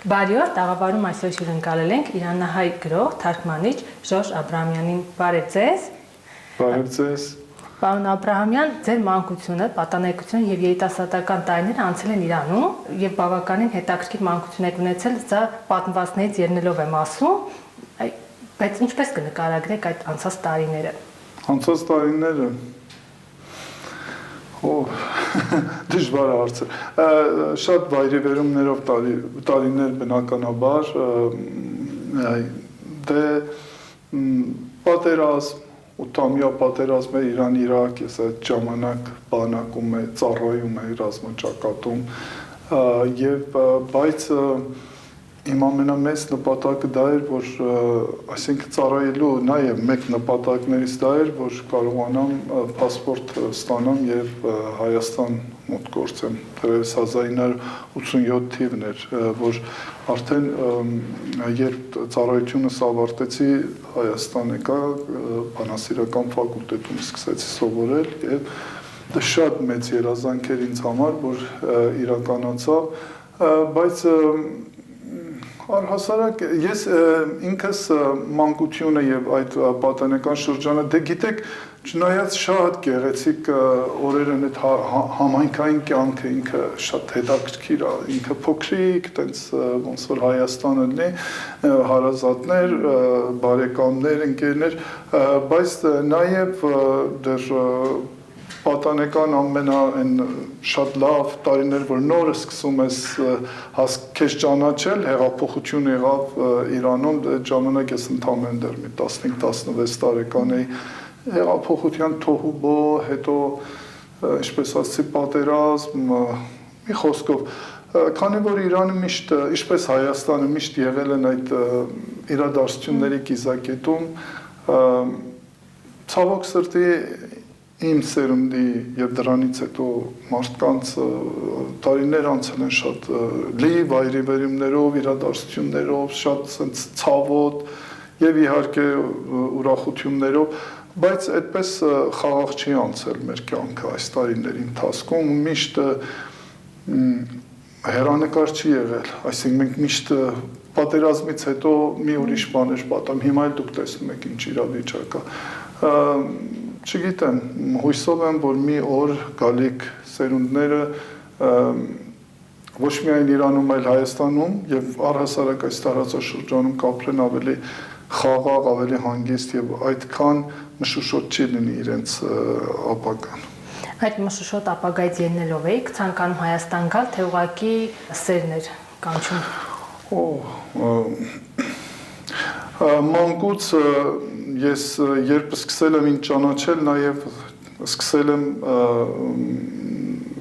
Բարյոր տաղավարում այսօր հյուրընկալել ենք իրանահայ գրող, թարգմանիչ Ժորժ Աբրահամյանին։ Բարև ձեզ։ Բարև ձեզ։ Պարոն Աբրահամյան, ձեր մանկությունը, պատանեկությունը եւ երիտասարդական տարիները անցել են Իրանում եւ բավականին հետաքրքիր մանկություն եք ունեցել, սա պատմվածներից ելնելով եմ ասում, բայց ինչպես կնկարագրեք այդ անցած տարիները։ Անցած տարիները դժվար հարց է։ Շատ վայրիվերումներով տարիներ բնականաբար, դե պատերազմ, 8-ամյա պատերազմը Իրան-Իրաք, ես այդ ժամանակ բանակում է, ծառայում է ռազմաճակատում, բայց իմ ամենամեծ նպատակը դա էր, որ այսինքն ծառայելու նաև մեկ նպատակներից դա էր, որ կարողանամ պասպորտ ստանամ եւ Հայաստան մոտ գործեմ։ Դեռևս 1987 թիվն էր, որ արդեն երբ ծառայությունս ավարտեցի, Հայաստան եկա, բանասիրական ֆակուլտետում սկսեցի սովորել եւ դա շատ մեծ երազանք էր ինձ համար, որ իրականացավ, բայց առհասարակ ես ինքս մանկությունը եւ այդ պատանեկան շրջանը, դե գիտեք, չնայած շատ գեղեցիկ օրերն այդ համայնքային կյանքը ինքը շատ հետաքրքիր է, ինքը փոքրիկ, տենց ոնց որ Հայաստանը լինի, հարազատներ, բարեկամներ, ընկերներ, բայց նաեւ դեռ պատանեկան ամենայն շատ լավ տարիներ, որ նորը սկսում ես քեզ ճանաչել, հեղափոխություն եղավ Իրանում, այդ ժամանակ ես ընդամենը դեռ մի 15-16 տարեկան էի, հեղափոխության թոհուբո, հետո ինչպես ասեցի պատերազմ, մի խոսքով, քանի որ Իրանը միշտ, ինչպես Հայաստանը միշտ եղել են այդ իրադարձությունների կիզակետում, ցավոք սրտի իմ սերունդի եւ դրանից հետո մարդկանց տարիներ անցել են շատ լի վայրիվերումներով, իրադարձություններով, շատ sense ցավոտ եւ իհարկե ուրախություններով, բայց այդպես խաղաղ չի անցել մեր կյանքը այս տարիների ընթացքում, միշտ հեռանկար չի եղել, այսինքն մենք միշտ պատերազմից հետո մի ուրիշ բան էր պատահում, հիմա էլ դուք տեսնում եք ինչ իրավիճակ է, չգիտեմ, հույսով եմ, որ մի օր գալիք սերունդները ոչ միայն Իրանում, այլ Հայաստանում եւ առհասարակ այս տարածաշրջանում կապրեն ավելի խաղաղ, ավելի հանգիստ եւ այդքան մշուշոտ չի լինի իրենց ապագան։ Այդ մշուշոտ ապագայից ելնելով եք ցանկանում Հայաստան գալ, թե ուղղակի սերն էր կանչում։ Մանկուց ես երբ սկսել եմ ինձ ճանաչել, նաև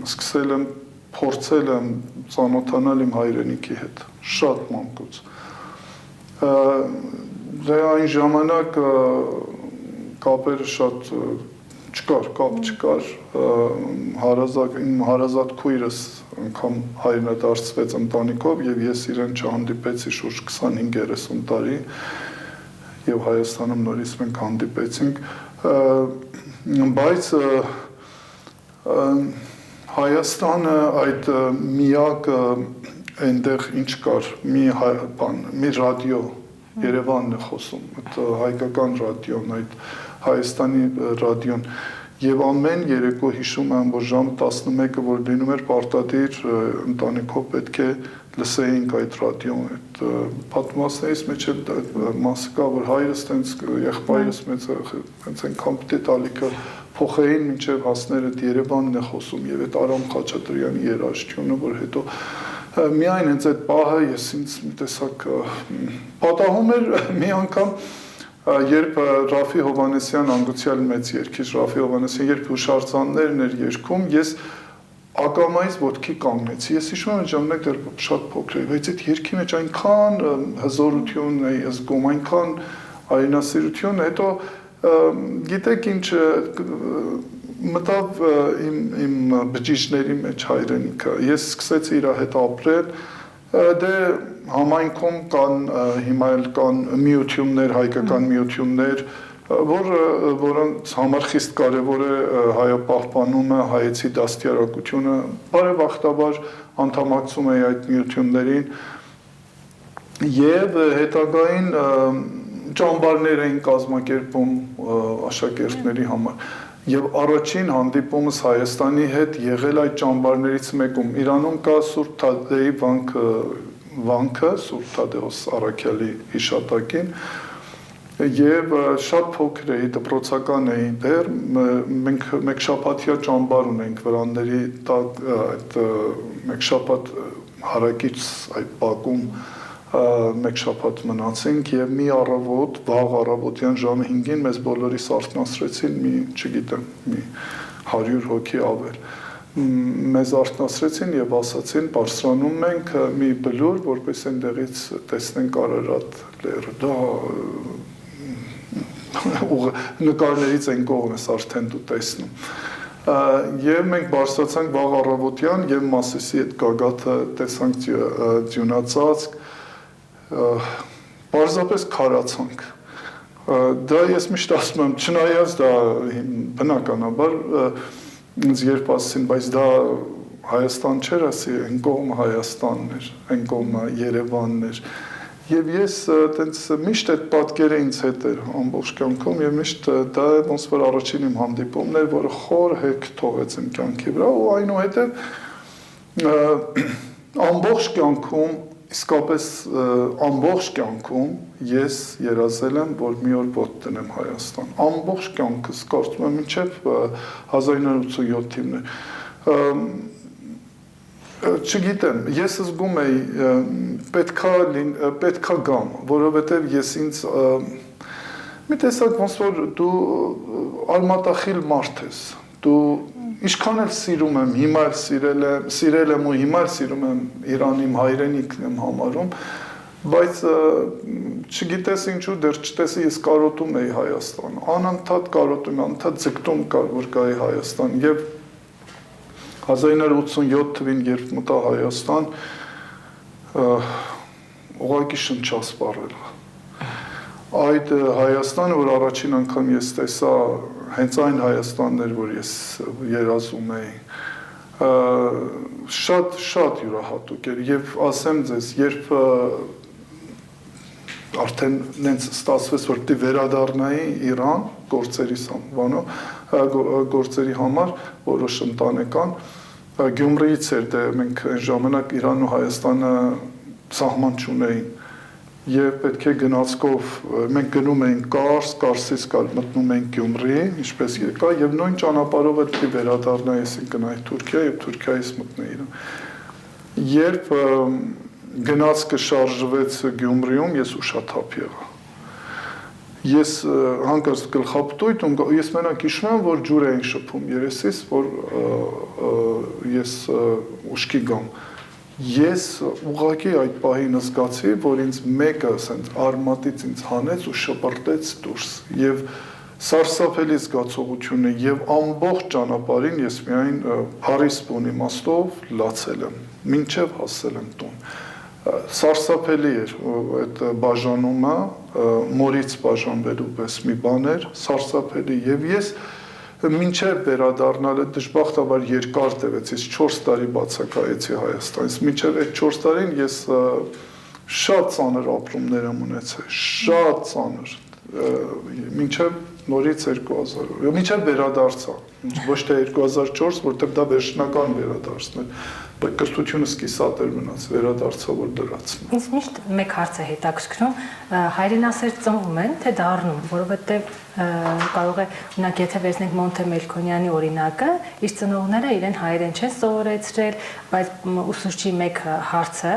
սկսել եմ փորձել եմ ծանոթանալ իմ հայրենիքի հետ, շատ մանկուց։ Դե այն ժամանակ կապերը շատ կապ չկար, իմ հարազատ քույրս անգամ հայրենադարձվեց ընտանիքով եւ ես իրեն չհանդիպեցի շուրջ 25-30 տարի եւ Հայաստանում նորից մենք հանդիպեցինք, բայց Հայաստանը այդ միակ այնտեղ ինչ կար, մի ռադիո, Երևանն է խոսում, այդ հայկական ռադիոն, այդ Հայաստանի ռադիոն, եւ ամեն երեկո հիշում եմ, որ ժամը 11-ը որ լինում էր պարտադիր ընտանիքով պետք է լսեինք այդ ռադիոն, այդ պատմվածներից մեջ էլ մասը կա, որ հայրս տենց եղբայրս մեծ հենց այնքան պիտի տալիքը փոխեին մինչև հասներ այդ Երևանն է խոսում եւ այդ Արամ Խաչատրյանի երաժշտությունը, որ հետո միայն հենց այդ պահը ես ինձ մի տեսակ պատահում էր մի անգամ երբ Ռաֆի Հովհաննիսյան անգուցյալ մեծ երգիչ Ռաֆի Հովհաննիսյան երբ հուշարձաններն էր երգում, ես ակամայից ոտքի կանգնեցի, ես հիշում եմ ժամանակ դեռ շատ փոքր էի, բայց այդ երգի մեջ այնքան հզորություն էի զգում, այնքան այրենասիրություն, հետո գիտեք ինչ մտավ իմ բջիջների մեջ հայրենիքը, ես սկսեցի իր հետ ապրել, դե համայնքում կան հիմա էլ կան միություններ, հայկական միություններ, որոնց համար խիստ կարևոր է հայապահպանումը, հայեցի դաստիարակությունը, բարեբախտաբար անդամակցում էի այդ միություններին, Եվ հետագային ճամբարներ էին կազմակերպում աշակերտների համար։ Եվ առաջին հանդիպումս Հայաստանի հետ եղել այդ ճամբարներից մեկում։ Իրանում կա Սուրբ Թադեի վանքը, Սուրբ Թադեոս Առաքյալի հիշատակին, եւ շատ փոքր էի, դպրոցական էի դեռ, մենք մեկ շաբաթյա ճամբար ունենք վրանների տակ, այդ մեկ շաբաթ հարակից այդ բակում մեկ շաբաթ մնացինք եւ մի առավոտ, վաղ առավոտյան ժամը 5-ին մեզ բոլորիս արթնացրեցին մի, չգիտեմ, մի 100 հոգի ավել։ Մեզ արթնացրեցին եւ ասացին, բարձրանում ենք մի բլուր, որպես այնտեղից տեսնենք Արարատ լեռը։ Դա նկարներից այն կողմս արդեն դու տեսնում։ Եվ մենք բարձրացանք վաղ առավոտյան եւ Մասիսի այդ գագաթը տեսանք ձյունածածկ, պարզապես քարացանք։ Դա ես միշտ ասում եմ, չնայած դա բնականաբար ինձ երբ ասեցին, բայց դա Հայաստան չէր, ասի, այն կողմը Հայաստանն էր, այն կողմը Երևանն էր։ Եվ ես տենց միշտ այդ պատկերը ինձ հետ էր ամբողջ կյանքում եւ միշտ դա ոնց որ առաջին իմ հանդիպումն էր, որը խոր հեք թողեց իմ կյանքի վրա ու այնուհետեւ ամբողջ կյանքում, իսկապես ամբողջ կյանքում ես երազել եմ, որ մի օր ոտք տնեմ Հայաստան։ Ամբողջ կյանքս կարծում եմ մինչեւ 1987 թիվն Չգիտեմ, ես զգում էի պետքա գամ, որովհետև ես ինձ մի տեսակ ոնց որ դու արմատախիլ մարդ ես, դու ինչքան էլ սիրում եմ, հիմա էլ սիրել եմ ու հիմա էլ սիրում եմ Իրան իմ հայրենիքն եմ համարում, բայց չգիտես ինչու դեռ չտեսի ես կարոտում էի Հայաստան, անընդհատ կարոտում, անընդհատ ձգտում կար, որ գայի Հայաստան եւ 1987 թվին երբ մտա Հայաստան, ուղղակի շնչասպառել։ Այդ Հայաստանը, որ առաջին անգամ ես տեսա, հենց այն Հայաստանն էր, որ ես երազում էի, շատ յուրահատուկ էր եւ ասեմ ձեզ, երբ արդեն նենց ստացվեց, որ պիտի վերադառնայի Իրան գործերի համար, որոշ ընտանեկան, Գյումրիից էր, դե մենք այն ժամանակ Իրանն ու Հայաստանը սահման չունեին եւ պետք է գնացքով մենք գնում էինք Կարսից մտնում էինք Գյումրի, ինչպես եկա եւ նույն ճանապարհով էլ պիտի վերադառնայի, այսինքն գնայի Թուրքիա եւ Թուրքիայից մտնեի Իրան։ Երբ գնացքը շարժվեց Գյումրիում, ես ուշաթափ եղա։ Ես հանկարծ գլխապտույտ ու ես մենակ հիշում եմ, որ ջուր էին շփում երեսից, որ ես ուշքի գամ։ Ես ուղղակի այդ պահին զգացի, որ ինձ մեկը ասենց արմատից ինձ հանեց ու շպրտեց դուրս եւ սարսափելի զգացողություն է եւ ամբողջ ճանապարհին ես միայն Փարիսպուն իմաստով լացել եմ, մինչեւ հասել եմ տուն։ Սարսափելի էր այդ բաժանումը, մորից բաժանվելու պես մի բան էր, սարսափելի եւ ես մինչև վերադառնալը դժբախտաբար երկար տևեց, ես 4 տարի բացակայեցի Հայաստանից, մինչև այդ 4 տարին ես շատ ծանր ապրումներ եմ ունեցել, շատ ծանր, մինչև նորից 2000, մինչև վերադարձա, ոչ թե 2004, որտեղ դա վերջնական վերադարձն էր, բայց կրթությունը սկիսատ էր մնաց, վերադարձա, որ դրացն։ Ինձ միշտ մեկ հարց է հետաքրքրում, հայրենասեր ծնվում են, թե դառնում, որովհետև կարող է, օրինակ, եթե վերցնենք Մոնթե Մելքոնյանի օրինակը, իր ծնողները իրեն հայերեն չեն սովորեցրել, բայց ուսուցչի մեկ հարցը,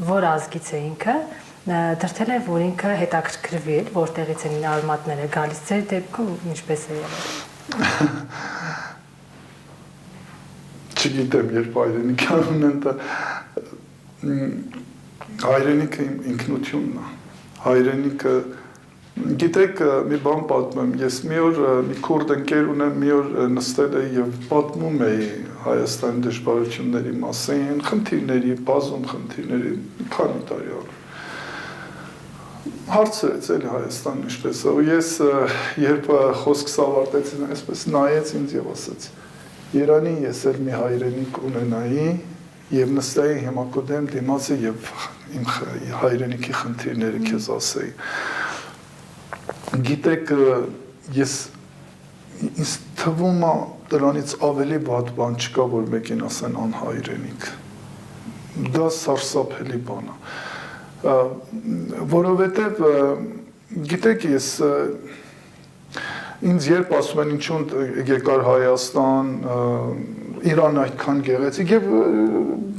որ ազգից է ինքը, դրդել է, որ ինքը հետաքրքրվի էր, որտեղից են իր արմատները գալիս, ձեր դեպքում ինչպես է եղել։ Չգիտեմ, երբ հայրենիք անունեն դա հայրենիքը իմ ինքնությունն է, հայրենիքը, գիտեք, մի բան պատմեմ, ես մի օր մի քուրդ ընկեր ունեմ, մի օր նստել էի եւ պատմում էի Հայաստանի դժվարությունների մասին, խնդիրների, բազում խնդիրների, քանի տարի առաջ։ Հարցրեց էլի Հայաստանն ինչպես է, ու ես երբ խոսքս ավարտեցի, այսպես նայեց ինձ եւ ասաց. Երանի ես էլ մի հայրենիք ունենայի եւ նստեի հիմակոդեմ դիմացի եւ իմ հայրենիքի խնդիրները քեզ ասեի։ Գիտեք, ես ինձ թվում է դրանից ավելի վատ բան չկա, որ մեկին ասեն անհայրենիք։ Դա սարսափելի բան է։ Որովհետեւ գիտեք, ես ինձ երբ ասում են ինչու եկար Հայաստան, Իրան այդքան գեղեցիկ եւ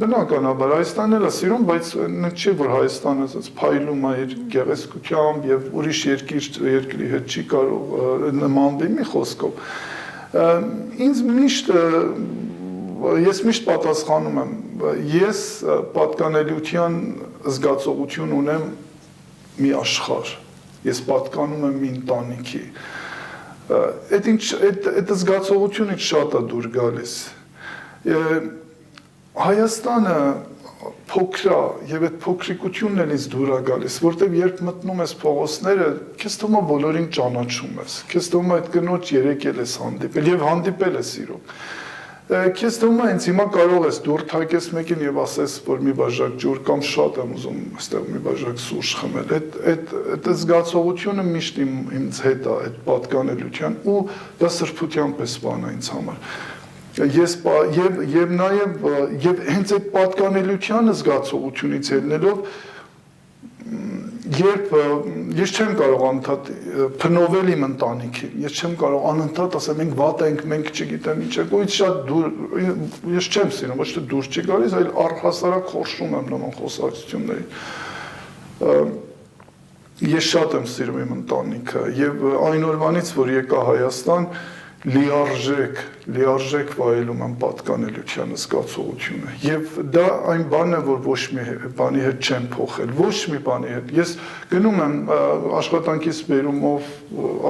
բնականաբար Հայաստանն էլ է սիրում, բայց չի որ Հայաստանը ասած փայլում է իր գեղեցկությամբ եւ ուրիշ երկրի հետ չի կարող նմանվի մի խոսքով։ Ես միշտ պատասխանում եմ, ես պատկանելիության զգացողություն ունեմ մի աշխարհ, ես պատկանում եմ մի ընտանիքի։ Այդ զգացողությունից շատ է դուր գալիս։ Հայաստանը փոքր է եւ այդ փոքրիկությունն էլ ինձ դուր է գալիս, որտեւ երբ մտնում ես փողոցները, քեզ թվում է բոլորին ճանաչում ես, քեզ թվում է այդ կնոջ երեկել ես հանդիպել եւ հանդիպել ես իրոք։ Քեզ թվում է ինձ հիմա կարող ես դուր թակես մեկին եւ ասես, որ մի բաժակ ջուր կամ շատ եմ ուզում այստեղ մի բաժակ սուրճ խմել։ Այդ զգացողությունը միշտ ինձ հետ է, այդ պատկանելիության ու դա սրբության պես բան է ինձ համար։ Եվ նաեւ հենց այդ պատկանելիության զգացողությունից ելնելով երբ ես չեմ կարող անընդհատ փնովել իմ ընտանիքին, ես չեմ կարող անընդհատ ասել մենք վատ ենք, մենք չգիտեմ ինչ եք, ու շատ դուր ես չեմ սիրում, ոչ թե դուր չի գալիս, այլ առհասարակ խորշում եմ նման խոսակցություններին։ Ես շատ եմ սիրում իմ ընտանիքը եւ այն օրվանից, որ եկա Հայաստան, լիարժեք վայելում եմ պատկանելիության զգացողությունը եւ դա այն բանն է, որ ոչ մի բանի հետ չեմ փոխել, ոչ մի բանի հետ։ Ես գնում եմ աշխատանքից բերումով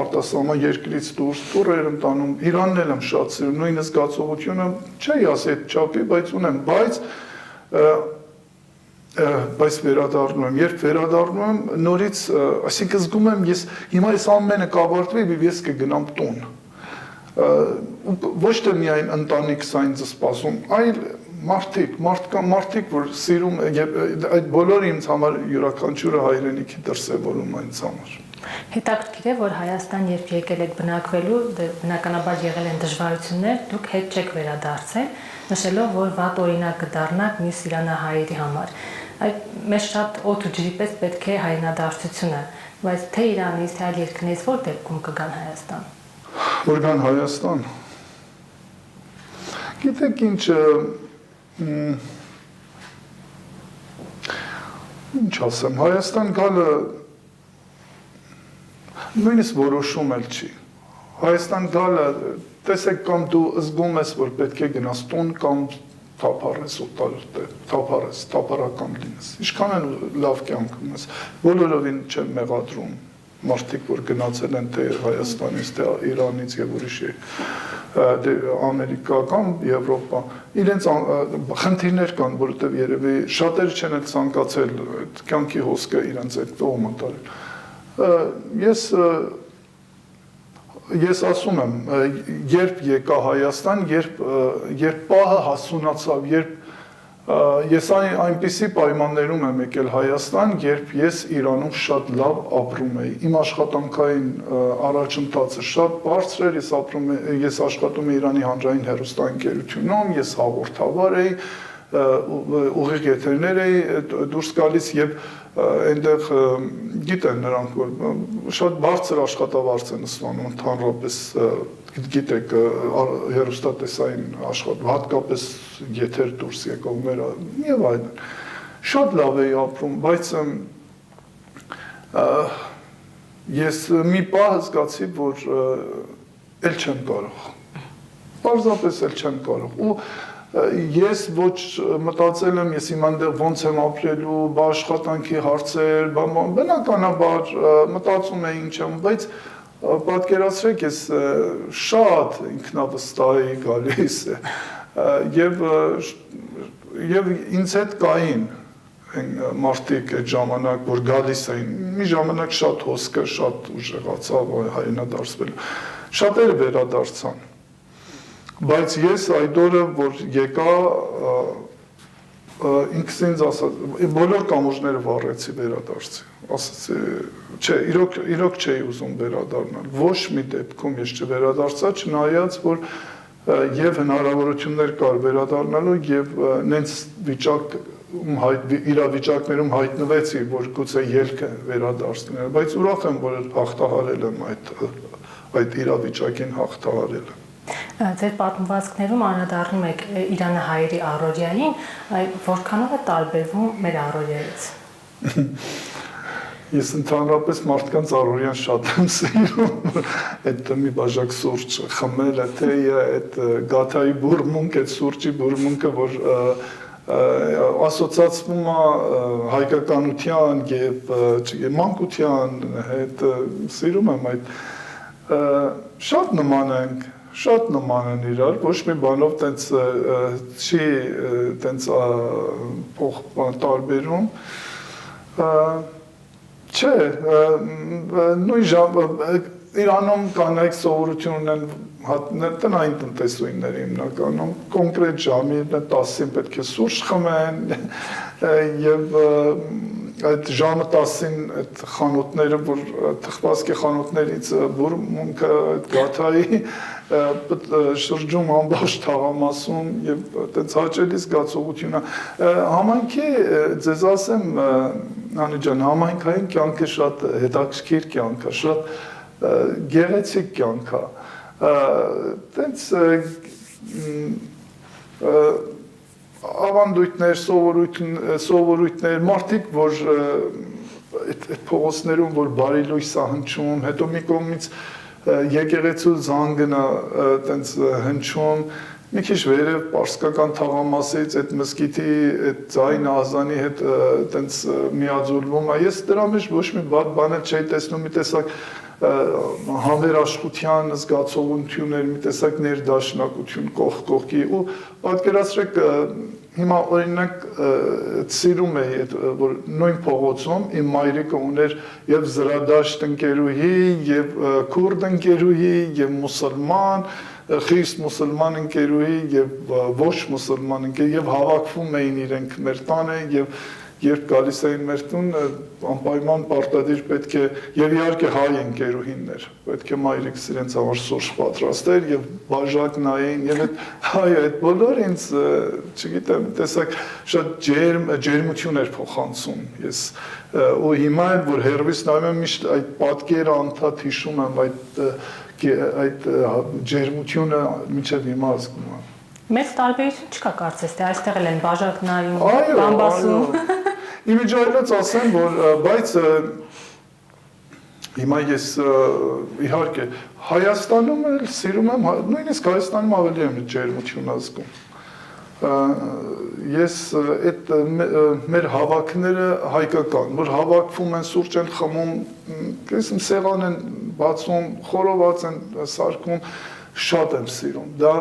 արտասահման երկրից դուրս տուրեր եմ տանում, Իրանն էլ եմ շատ սիրում, նույն զգացողությունը չի ասի այդ չափի, բայց ունեմ, բայց վերադառնում եմ, երբ վերադառնում եմ նորից, այսինքն զգում եմ ես հիմա այս ամենը կավարտվի եւ ես կգնամ տուն։ Ոչ թե միայն ընտանիքս այն սպասում, այլ մարդիկ, որ սիրում այդ բոլորը ինձ համար յուրաքանչյուրը հայրենիքի դրսևորում է ինձ համար։ Հետաքրքիր է, որ Հայաստան երբ եկել եք բնակվելու, բնականաբար եղել են դժվարություններ, դուք հետ չեք վերադարձել, նշելով, որ վատ օրինակ կդառնաք մյուս իրանահայերի համար։ Այդ մեզ շատ օդ ու ջրի պես պետք է հայրենադարձությունը, բայց թե Իրանից, թե այլ երկրներից որ դեպքում կգան Հայաստան։ Որ գան Հայաստան։ Գիտեք ինչ ասեմ, Հայաստան գալը նույնիսկ որոշում էլ չի։ Հայաստան գալը, տեսեք կամ դու զգում ես, որ պետք է գնաս տուն կամ թափառես թափառական լինես։ Ինչքան են լավ կյանք ունես, բոլորովին չեմ մեղադրում մարդիկ, որ գնացել են թե Հայաստանից, թե Իրանից եւ ուրիշ Ամերիկա կամ Եվրոպա, իրենց խնդիրներ կան, որովհետեւ երևի շատերը չեն էլ ցանկացել այդ կյանքի հոսքը իրենց այդ տողը տալ։ Ես ասում եմ, երբ եկա Հայաստան, երբ պահը հասունացավ, երբ ես այնպիսի պայմաններում եմ եկել Հայաստան, երբ ես Իրանում շատ լավ ապրում էի, իմ աշխատանքային առաջընթացը շատ բարձր էր, ես աշխատում էի Իրանի հանրային հեռուստաընկերությունում, ես հաղորդավար էի, ուղիղ եթերներ էի դուրս գալիս եւ այնտեղ գիտեն նրանք որ շատ բարձր աշխատավարձ են ստանում ընդհանրապես գիտեք հեռուստատեսային աշխատում հատկապես եթեր դուրս եկողները եւ այլն շատ լավ էի ապրում բայց ես մի պահ զգացի որ էլ չեմ կարող պարզապես էլ չեմ կարող ու ես ոչ մտածել եմ ես իմ այնտեղ ոնց եմ ապրելու, աշխատանքի հարցեր, բնականաբար մտածում եմ ինչ եմ, բայց պատկերացրեք ես շատ ինքնավստահ էի գալիս եւ ինձ հետ կային մարդիկ այդ ժամանակ որ գալիս էին, մի ժամանակ շատ հոսքը, շատ ուժեղացավ հայրենադարձվել, շատերը վերադարձան Բայց ես այդ օրը, որ եկա, ինքս ինձ ասաց, բոլոր կամուրջները վառեցի վերադարձի, ասացի, չէ, իրոք չէի ուզում վերադառնալ, ոչ մի դեպքում ես չվերադարձա, չնայած, որ եւ հնարավորություններ կար վերադառնալու եւ նենց իրավիճակներում հայտնվեցի, որ գուցե ելքը վերադարձնել, բայց ուրախ եմ, որ հաղթահարել եմ այդ իրավիճակին հաղթահարել եմ։ Ձեր պատմվածքներում անդրադառնում եք իրանահայերի առօրյային, որքանով է տարբերվում մեր առօրյայից։ Ես ընդհանրապես մարդկանց առօրյան շատ եմ սիրում, այդ մի բաժակ սուրճ խմելը, թեյը, այդ գաթայի բուրմունք, այդ սուրճի բուրմունքը, որ ասոցացվում է հայկականության եւ մանկության հետ, սիրում եմ այդ շատ նման ենք, շատ նման են իրար, ոչ մի բանով տենց չի տենց տարբերում, չէ, նույն Իրանում կանայք սովորություն ունեն տնային տնտեսուհիները հիմնականում, կոնկրետ ժամի 10-ին պետք է սուրճ խմեն եւ այդ ժամը 10-ին այդ խանութները, որ թխվածքի խանութներից բուրմունքը, այդ գաթայի շրջում ամբողջ թաղամասում եւ այդպես հաճելի զգացողություն է։ Համայնքի ձեզ ասեմ, Անի ջան, համայնքային կյանքը շատ հետաքրքիր կյանք է, շատ գեղեցիկ կյանք է։ Այդպես ավանդույթներ, սովորույթներ, մարդիկ, որ այդ փողոցներում, որ բարի լույս է հնչում, հետո մի կողմից եկեղեցու զանգն է այդպես հնչում, մի քիչ վերև պարսկական թաղամասից այդ մզկիթի այդ ձայնը ազանի հետ այդպես միաձուլվում է։ Ես դրա մեջ ոչ մի բան բան չէի տեսնում, մի տեսակ համերաշխության զգացողություններ, մի տեսակ ներդաշնակություն կողքի ու պատկերացրեք հիմա օրինակ սիրում էի որ նույն փողոցում իմ մայրիկը ուներ եւ զրադաշտ ընկերուհի եւ քուրդ ընկերուհի եւ մուսուլման խիստ մուսուլման ընկերուհի եւ ոչ մուսուլման ընկեր եւ հավաքվում էին իրենք մեր տանը եւ երբ գալիս էին մեր տուն, անպայման պարտադիր պետք է, եւ իհարկե հայ ընկերուհիներ, պետք է մայրիկս իրենց համար սուրճ պատրաստեր եւ բաժակ նային եւ այդ բոլորը ինձ, չգիտեմ, տեսակ շատ ջերմություն էր փոխանցում։ Ես ու հիմա էլ որ հերվիս նայում եմ միշտ այդ պատկերը անդադ հիշում եմ այդ ջերմությունը մինչեւ հիմա զգում եմ։ Մեծ տարբերություն չկա կարծես թե այստեղ էլ են բաժակ նայում, բամբասում։ Իմիջայլոց ասեմ, որ բայց հիմա ես իհարկե Հայաստանում էլ սիրում եմ, նույնիսկ Հայաստանում ավելի եմ ջերմություն ազգում։ Ես այդ մեր հավաքները հայկական, որ հավաքվում են, սուրճ են խմում, տեսնում սեղան են բացում, խորոված են սարքում, շատ եմ սիրում։ Դա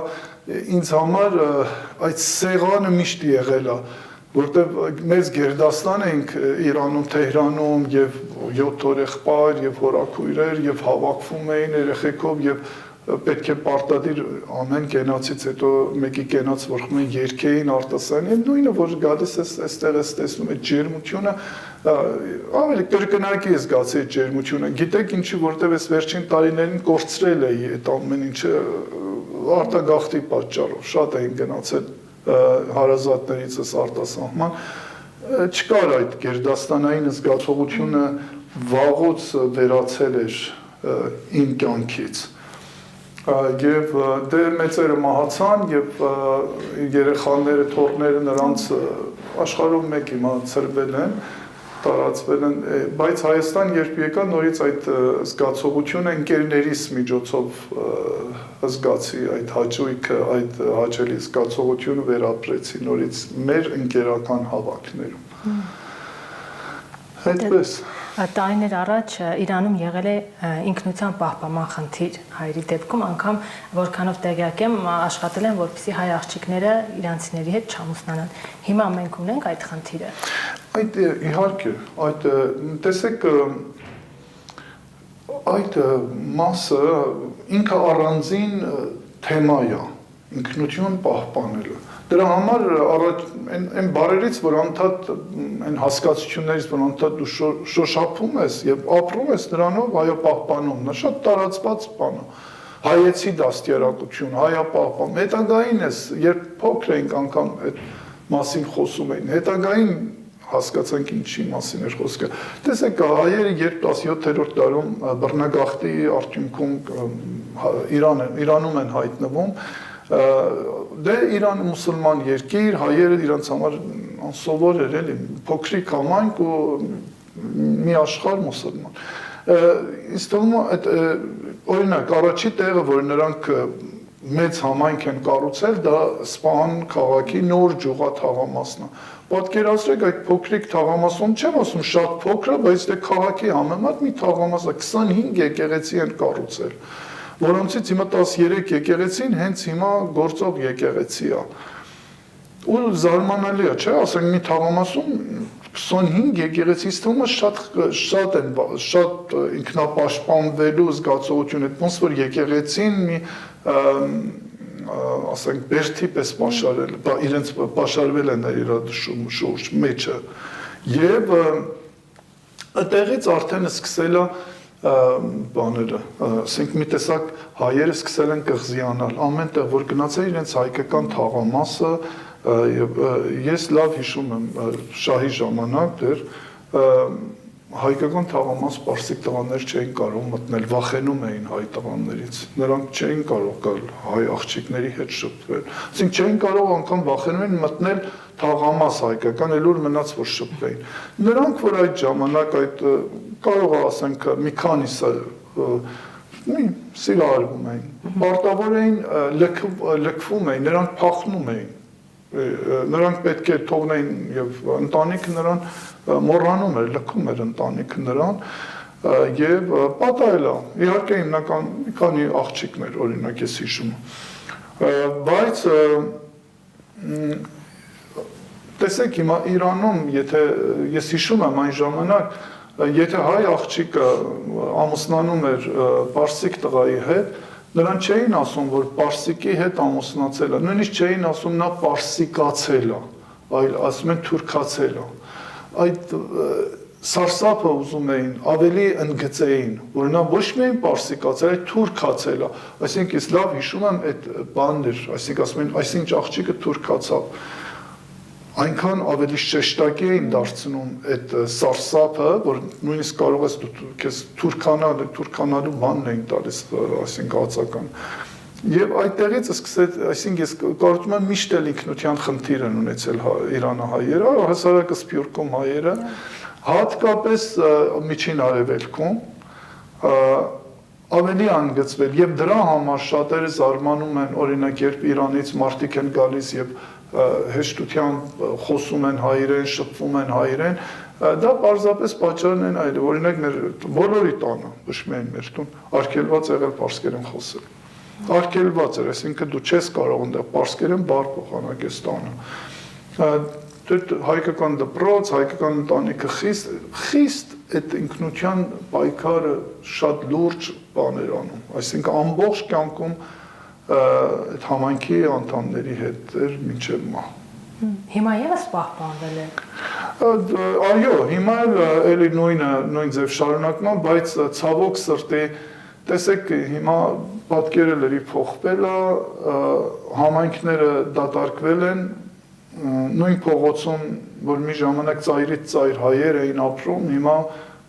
ինձ համար այդ սեղանը միշտ եղել է, որտեղ մեծ գերդաստան ենք Իրանում, Թեհրանում եւ 7 օր եղբայր եւ հորաքույրեր եւ հավաքվում էին երեխեքով եւ պետք է պարտադիր ամեն կենացից հետո մեկի կենաց որ խմեն երկեին արտասան եւ նույնը որ գալիս է այստեղ է տեսնում այդ ջերմությունը ավելի կրկնակի է զգացի այդ ջերմությունը գիտեք ինչի որտեղ ես վերջին տարիներին կորցրել էի այդ ամեն ինչը արտագաղթի պատճառով շատ էին գնացել հարազատներիցս արտասահման չկար այդ գերդաստանային զգացողությունը վաղուց վերացել էր իմ կյանքից եւ դե մեծերը մահացան եւ երեխաները թորները նրանց աշխարհում մեկ հիմա ծրվել են տարածվել են բայց Հայաստան երբ եկա նորից այդ զգացողությունը ընկերներիս միջոցով զգացի այդ հաճույքը այդ հաճելի զգացողությունը վերապրեցի նորից մեր ընկերական հավաքներում այդպես Տարիներ առաջ Իրանում եղել է ինքնության պահպանման խնդիր հայերի դեպքում անգամ որքանով տեղյակ եմ աշխատել են որպեսզի հայ աղջիկները իրանցիների հետ չամուսնանան հիմա մենք ունենք այդ խնդիրը այդ իհարկե այդ տեսեք այդ մասը ինքը առանձին թեմա է ինքնություն պահպանելը Դրա համար այն բարերից, որ անդադ այն հասկացություններից, որ անդադ դու շոշափում ես եւ ապրում ես նրանով, հայապահպանում, նա շատ տարածված բան է։ Հայեցի դաստիարակություն, հայապահպան, հետագային ես, երբ փոքր էինք անգամ այդ մասին խոսում էին, հետագային հասկացանք ինչի մասին էր խոսքը։ Տեսեք, հայերը երբ 17-րդ դարում բռնագաղթի արդյունքում Իրանում են հայտնվում, դե Իրանը մուսուլման երկիր, հայերը իրանց համար անսովոր էր էլի, փոքրիկ համայնք ու մի աշխարհ մուսուլման։ Ինձ թվում է այդ օրինակ առաջի տեղը, որ նրանք մեծ համայնք են կառուցել, դա Սպահան քաղաքի նոր ջուղա թաղամասն է։ Պատկերացրեք այդ փոքրիկ թաղամասում, չեմ ասում շատ փոքր է, բայց դե քաղաքի համեմատ մի թաղամաս է, 25 եկեղեցի են կառուցել, որոնցից հիմա 13 եկեղեցին հենց հիմա գործող եկեղեցի է։ Ու զարմանալի է, չէ՞, ասենք մի թաղամասում 25 եկեղեցից թվում է շատ ինքնապաշտպանվելու զգացողություն է, ոնց որ եկեղեցին մի ասենք բերդի պես պաշարել, իրենց պաշարվել են իր շուրջ մեջը եւ այդտեղից արդեն սկսել է բաները, ասենք մի տեսակ հայերը սկսել են կղզիանալ, ամեն տեղ որ գնացել իրենց հայկական թաղամասը եւ ես լավ հիշում եմ շահի ժամանակ դեռ հայկական թաղամաս պարսիկ տղաներ չէին կարող մտնել, վախենում էին հայ տղաներից, նրանք չէին կարող գալ հայ աղջիկների հետ շփվել, ասենք չէին կարող անգամ վախենում էին մտնել թաղամաս հայկական, էլ որ մնաց որ շփվեին, նրանք որ այդ ժամանակ այդ կարող է ասենք մի քանիսը սիրահարվում էին, պարտավոր էին լքվում էին, նրանք փախնում էին, նրանք պետք է թողնեին եւ ընտանիքը նրան մոռանում էր, լքում էր ընտանիքը նրան եւ պատահել է, իհարկե հիմնական մի քանի աղջիկներ օրինակ ես հիշում բայց տեսեք հիմա Իրանում եթե ես հիշում եմ այն ժամանակ եթե հայ աղջիկը ամուսնանում էր պարսիկ տղայի հետ նրան չէին ասում, որ պարսիկի հետ ամուսնացել է, նույնիսկ չէին ասում նա պարսիկացել է, այլ ասում են թուրքացել է։ Այդ սարսափը ուզում էին ավելի ընդգծեին, որ նա ոչ միայն պարսիկացել, այլ թուրքացել է։ Այսինքն ես լավ հիշում եմ այդ բանն էր, այսինքն ասում են, այսինչ աղջիկը թուրքացավ։ Այնքան ավելի շեշտակի էին դարձնում այդ սարսափը, որ նույնիսկ կարող ես քեզ թուրքանալու բանն էին տալիս, այսինքն ածական։ Եվ այդտեղից սկսեց, այսինքն ես կարծում եմ միշտ էլ ինքնության խնդիր են ունեցել իրանահայերը, հասարակը Սփյուռքում հայերը, հատկապես Միջին Արևելքում ավելի անգծվել եւ դրա համար շատերը զարմանում են, օրինակ երբ Իրանից մարդիկ են գալիս եւ հեշտությամբ խոսում են հայերեն, շփվում են հայերեն, դա պարզապես պատճառն են այլ, օրինակ մեր բոլորի տանը, ոչ միայն մեր տուն, արգելված եղել պարսկերեն խոսել։ Արգելված էր, այսինքն դու չես կարող այնտեղ պարսկերեն բառ փոխանակես տանը։ Հայկական դպրոց, հայկական ընտանիքը խիստ այդ ինքնության պայքարը շատ լուրջ բաներ անում, այսինքն ամբողջ կյանքում այդ համայնքի անդամների հետ էր մինչև մահ։ Հիմա եւս պահպանվել է։ Այո, հիմա էլի նույն ձև շարունակում է, բայց ցավոք սրտի, տեսեք, հիմա պատկերը լրի փոխվել է, համայնքները դատարկվել են, նույն փողոցում, որ մի ժամանակ ծայրից ծայր հայեր էին ապրում, հիմա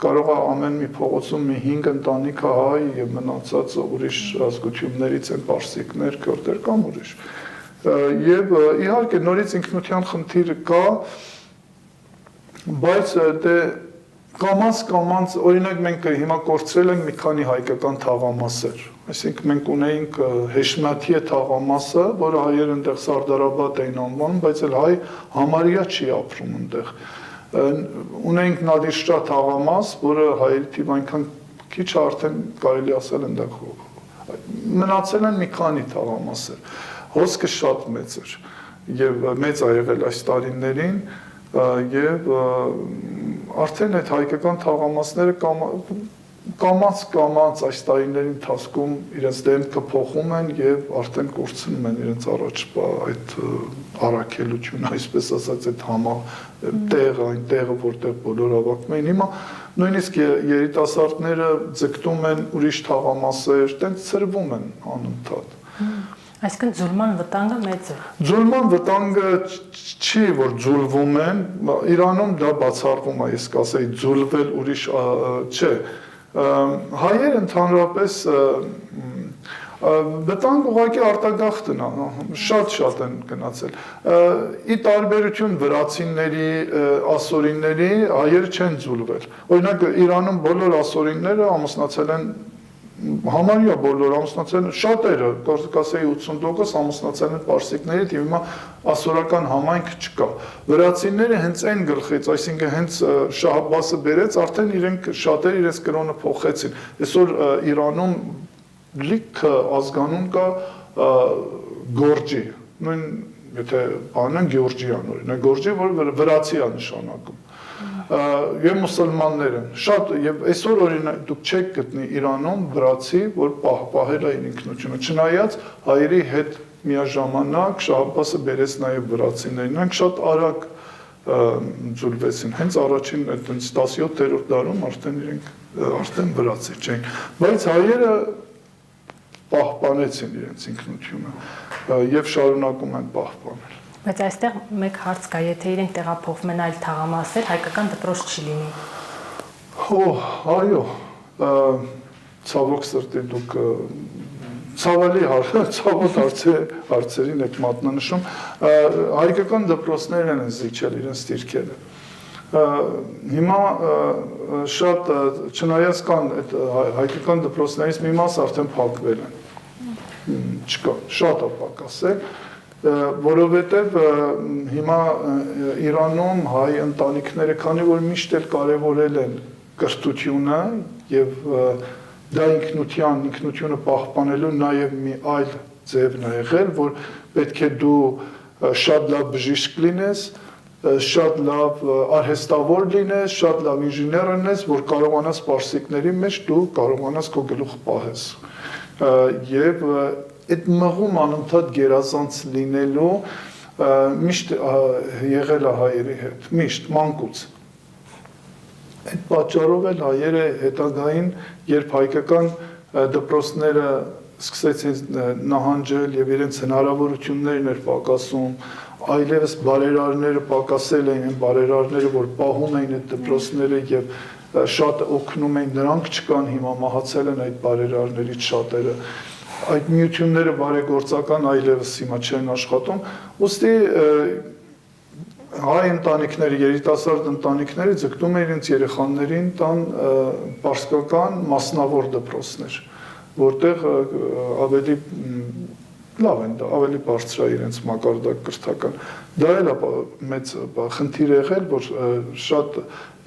կարող է ամեն մի փողոցում մի 5 ընտանիք հայ եւ մնացածը ուրիշ ազգություններից են պարսիկներ, քրդեր կամ ուրիշ։ Եվ իհարկե նորից ինքնության խնդիրը կա, բայց դե կամած օրինակ մենք հիմա կորցրել ենք մի քանի հայկական թաղամասեր, այսինքն մենք ունեինք Հեշմաթիե թաղամասը, որը հայերը այնտեղ Սարդարաբադ էին անվանում, բայց էլ հայ համարյա չի ապրում այնտեղ։ Ունենք Նադիրշահ թաղամաս, որը հայերի թիվ այնքան քիչ արդեն կարելի ասել այնտեղ մնացել են մի քանի թաղամասեր։ Հոսքը շատ մեծ էր եւ մեծ ա եղել այս տարիներին եւ արդեն այդ հայկական թաղամասները կամած այս տարիների ընթացքում իրենց դեմքը փոխում են եւ արդեն կորցնում են իրենց առաջվա այդ առաքելություն, այսպես ասած, այդ տեղը, այն տեղը, որտեղ բոլոր հավաքվում էին։ Հիմա նույնիսկ երիտասարդները ձգտում են ուրիշ թաղամասեր, տենց ծրվում են անընդհատ։ Այսինքն ձուլման վտանգը մեծ է։ Ձուլման վտանգը չի, որ ձուլվում են, Իրանում դա բացառվում է, ես կասեի, ձուլվել ուրիշ չէ։ Հայերը ընդհանրապես վտանգ ուղղակի արտագաղթն է, շատ են գնացել։ Ի տարբերություն վրացիների, ասորիների, հայերը չեն ձուլվել։ Օրինակ Իրանում բոլոր ասորիները ամուսնացել են համարյա բոլոր ամուսնացել են, շատերը, կասեի 80% ամուսնացել են պարսիկներից եւ հիմա ասորական համայնք չկա։ Վրացիները հենց այն գլխից, այսինքն հենց Շահ Աբբասը բերեց, արդեն իրենք շատերը իրենց կրոնը փոխեցին։ Այսօր Իրանում լիքը ազգանուն կա Գորջի, նույն եթե բանն Գեորջիան օրինակ, Գորջի, որ վրացի է նշանակում։ Եվ մուսուլմանները շատ եւ այսօր օրինակ դուք չեք գտնի Իրանում վրացի, որ պահել է իր ինքնությունը, չնայած հայերի հետ միաժամանակ Շահ Աբբասը բերեց նաեւ վրացիներին, նրանք շատ արագ ձուլվեցին, հենց առաջին այդպես 17-րդ դարում արդեն իրենք արդեն վրացի չէին, բայց հայերը պահպանեցին իրենց ինքնությունը եւ շարունակում են պահպանել։ Բայց այստեղ մեկ հարց կա, եթե իրենք տեղափոխվում են այլ թաղամասեր, հայկական դպրոց չի լինի։ Այո, ցավոք սրտի դուք ցավոտ հարցերին եք մատնանշում, հայկական դպրոցներն են զիջել իրենց դիրքերը։ Հիմա շատ չնայած կան այդ հայկական դպրոցներից մի մաս արդեն փակվել են։ Չկա, շատ է պակասել, որովհետև հիմա Իրանում հայ ընտանիքները, քանի որ միշտ էլ կարևորել են կրթությունը եւ դա ինքնությունը պահպանելու նաեւ մի այլ ձևն է եղել, որ պետք է դու շատ լավ բժիշկ լինես, շատ լավ արհեստավոր լինես, շատ լավ ինժեներ լինես, որ կարողանաս պարսիկների մեջ դու կարողանաս քո գլուխ պահես։ Եվ այդ մղում անընդհատ գերազանց լինելու միշտ եղել է հայերի հետ, միշտ մանկուց։ Այդ պատճառով էլ հայերը հետագային, երբ հայկական դպրոցները սկսեցին նահանջել եւ իրենց հնարավորություններն էր պակասում, այլևս բարերարները պակասել էին, այն բարերարները, որ պահում էին այդ դպրոցները եւ շատ օգնում էին, նրանք չկան, հիմա մահացել են այդ բարերարներից շատերը։ Այդ միությունները բարեգործական այլևս հիմա չեն աշխատում, ուստի հայ ընտանիքները, երիտասարդ ընտանիքները ձգտում են իրենց երեխաներին տան պարսկական մասնավոր դպրոցներ, որտեղ ավելի լավ են, ավելի բարձր է իրենց մակարդակ կրթական։ Դա էլ է մեծ խնդիր եղել, որ շատ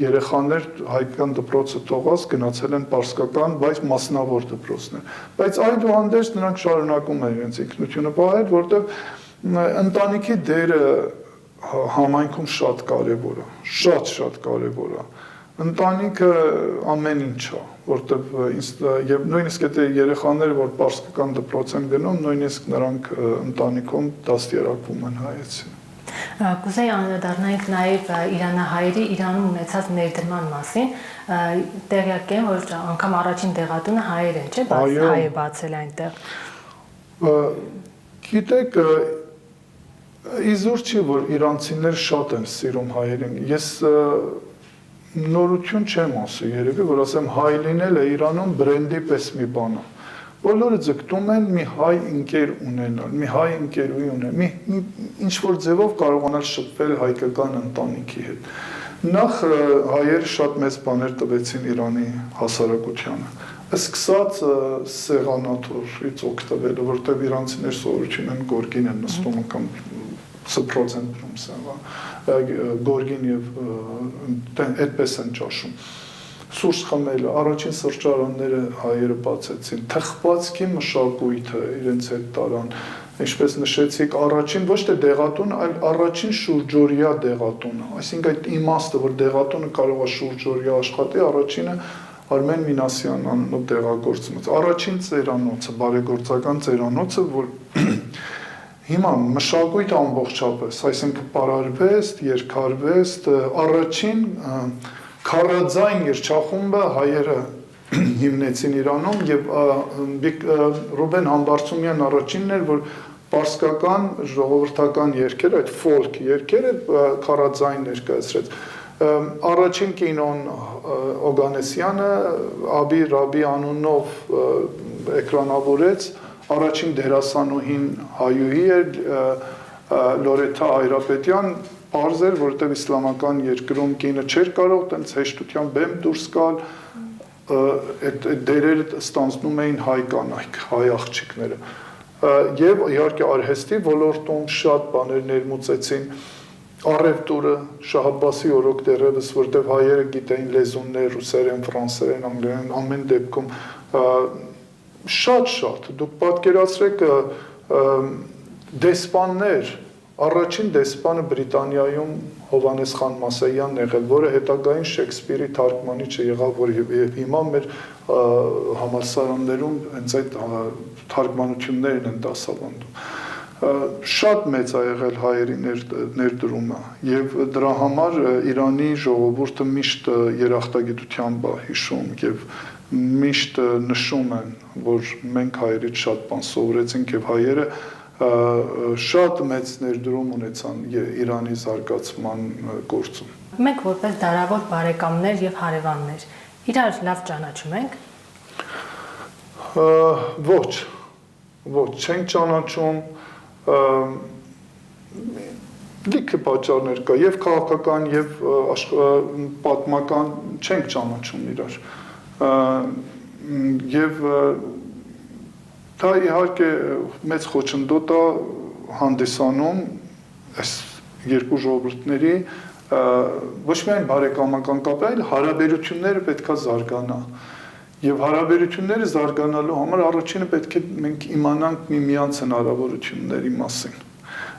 երեխաներ հայկական դպրոցը թողած գնացել են պարսկական, բայց մասնավոր դպրոցներ։ Բայց այդուհանդերձ նրանք շարունակում են իրենց ինքնությունը պահել, որտեղ ընտանիքի դերը համայնքում շատ կարևոր է, շատ կարևոր է։ Ընտանիքը ամեն ինչ է, որտեղ եւ նույնիսկ եթե երեխաները որ պարսկական դպրոց են գնում, նույնիսկ նրանք ընտանիքում դաստիարակվում են հայեցին։ Կուզեի անդրադառնանք նաեւ իրանահայերի Իրանում ունեցած ներդրման մասին, տեղյակ եմ, որ անգամ առաջին դեղատունը հայեր են, չէ՞, բայց հայ է բացել այնտեղ։ Գիտեք, իզուր չի, որ իրանցիներ շատ են սիրում հայերին։ Ես նորություն չեմ ասում երևի, որ ասեմ հայ լինելը Իրանում բրենդի պես մի բան է։ Բոլորը ձգտում են մի հայ ընկեր ունենալ, մի հայ ընկերուհի ունենալ, ինչ որ ձևով կարողանալ շփվել հայկական ընտանիքի հետ։ Նախ հայերը շատ մեծ բաներ տվեցին Իրանի հասարակությանը։ Սկսած սեղանաթոռից օգտվելու, որտեղ իրանցիներ սովորություն են գորգին են նստում կամ սպրոցենտրում սեղա, գորգին եւ այդպես են ճաշում։ Սուրճ խմելը, առաջին սրճարանները հայերը բացեցին, թխվածքի մշակույթը իրենց հետ տարան, ինչպես նշեցիք, առաջին ոչ թե դեղատուն, այլ առաջին շուրջօրյա դեղատունը, այսինքն այդ իմաստը, որ դեղատունը կարող է շուրջօրյա աշխատի, առաջինը Արմեն Մինասյան անունով դեղագործված, առաջին ծերանոցը, բարեգործական ծերանոցը, որ Հիմա մշակույթ ամբողջապես, այսինքն պարարվեստ, երգարվեստ, առաջին քարաձայն երգչախումբը հայերը հիմնեցին Իրանում եւ Ռուբեն Համբարձումյան առաջինն էր, որ պարսկական ժողովրդական երգեր, այդ ֆոլք երգերը քարաձայն ներկայացրեց։ Առաջին կինոն Օգանեսյանը Աբի Ռաբի անունով էկրանավորեց, առաջին դերասանուհին հայուհի էր Լորեթա Հայրապետյան, պարզ էր, որովհետև իսլամական երկրում կինը չէր կարող տենց հեշտությամբ բեմ դուրս գալ, այդ դերերը ստանձնում էին հայ կանայք, հայ աղջիկները։ Եվ իհարկե արհեստի ոլորտում շատ բաներ ներմուծեցին, առևտուրը, Շահ-Աբբասի օրոք դեռևս, որտեղ հայերը գիտեին լեզուններ, ռուսերեն, ֆրանսերեն, անգլերեն, ամեն դեպքում շատ, դուք պատկերացրեք դեսպաններ, առաջին դեսպանը Բրիտանիայում Հովանես խան Մասեյանն եղել, որը հետագային Շեքսպիրի թարգմանիչը եղավ, որ հիմա մեր համալսարաններում հենց այդ թարգմանություններն են դասավանդում։ Շատ մեծ է եղել հայերի ներդրումը եւ դրա համար Իրանի ժողովուրդը միշտ երախտագիտությամբ է հիշում եւ միշտ նշում են, որ մենք հայերից շատ բան սովորեցինք եւ հայերը շատ մեծ ներդրում ունեցան Իրանի զարգացման գործում։ Մենք որպես դարավոր բարեկամներ եւ հարևաններ իրար լավ ճանաչում ենք։ Ոչ, չենք ճանաչում, լիքը պատճառներ կա, եւ քաղաքական, եւ պատմական չենք ճանաչում իրար։ Եվ դա իհարկե մեծ խոչընդոտ է հանդիսանում այս երկու ժողովուրդների ոչ միայն բարեկամական կապ, այլ հարաբերությունները պետք է զարգանա։ Եվ հարաբերությունները զարգանալու համար առաջինը պետք է մենք իմանանք միմյանց հնարավորությունների մասին։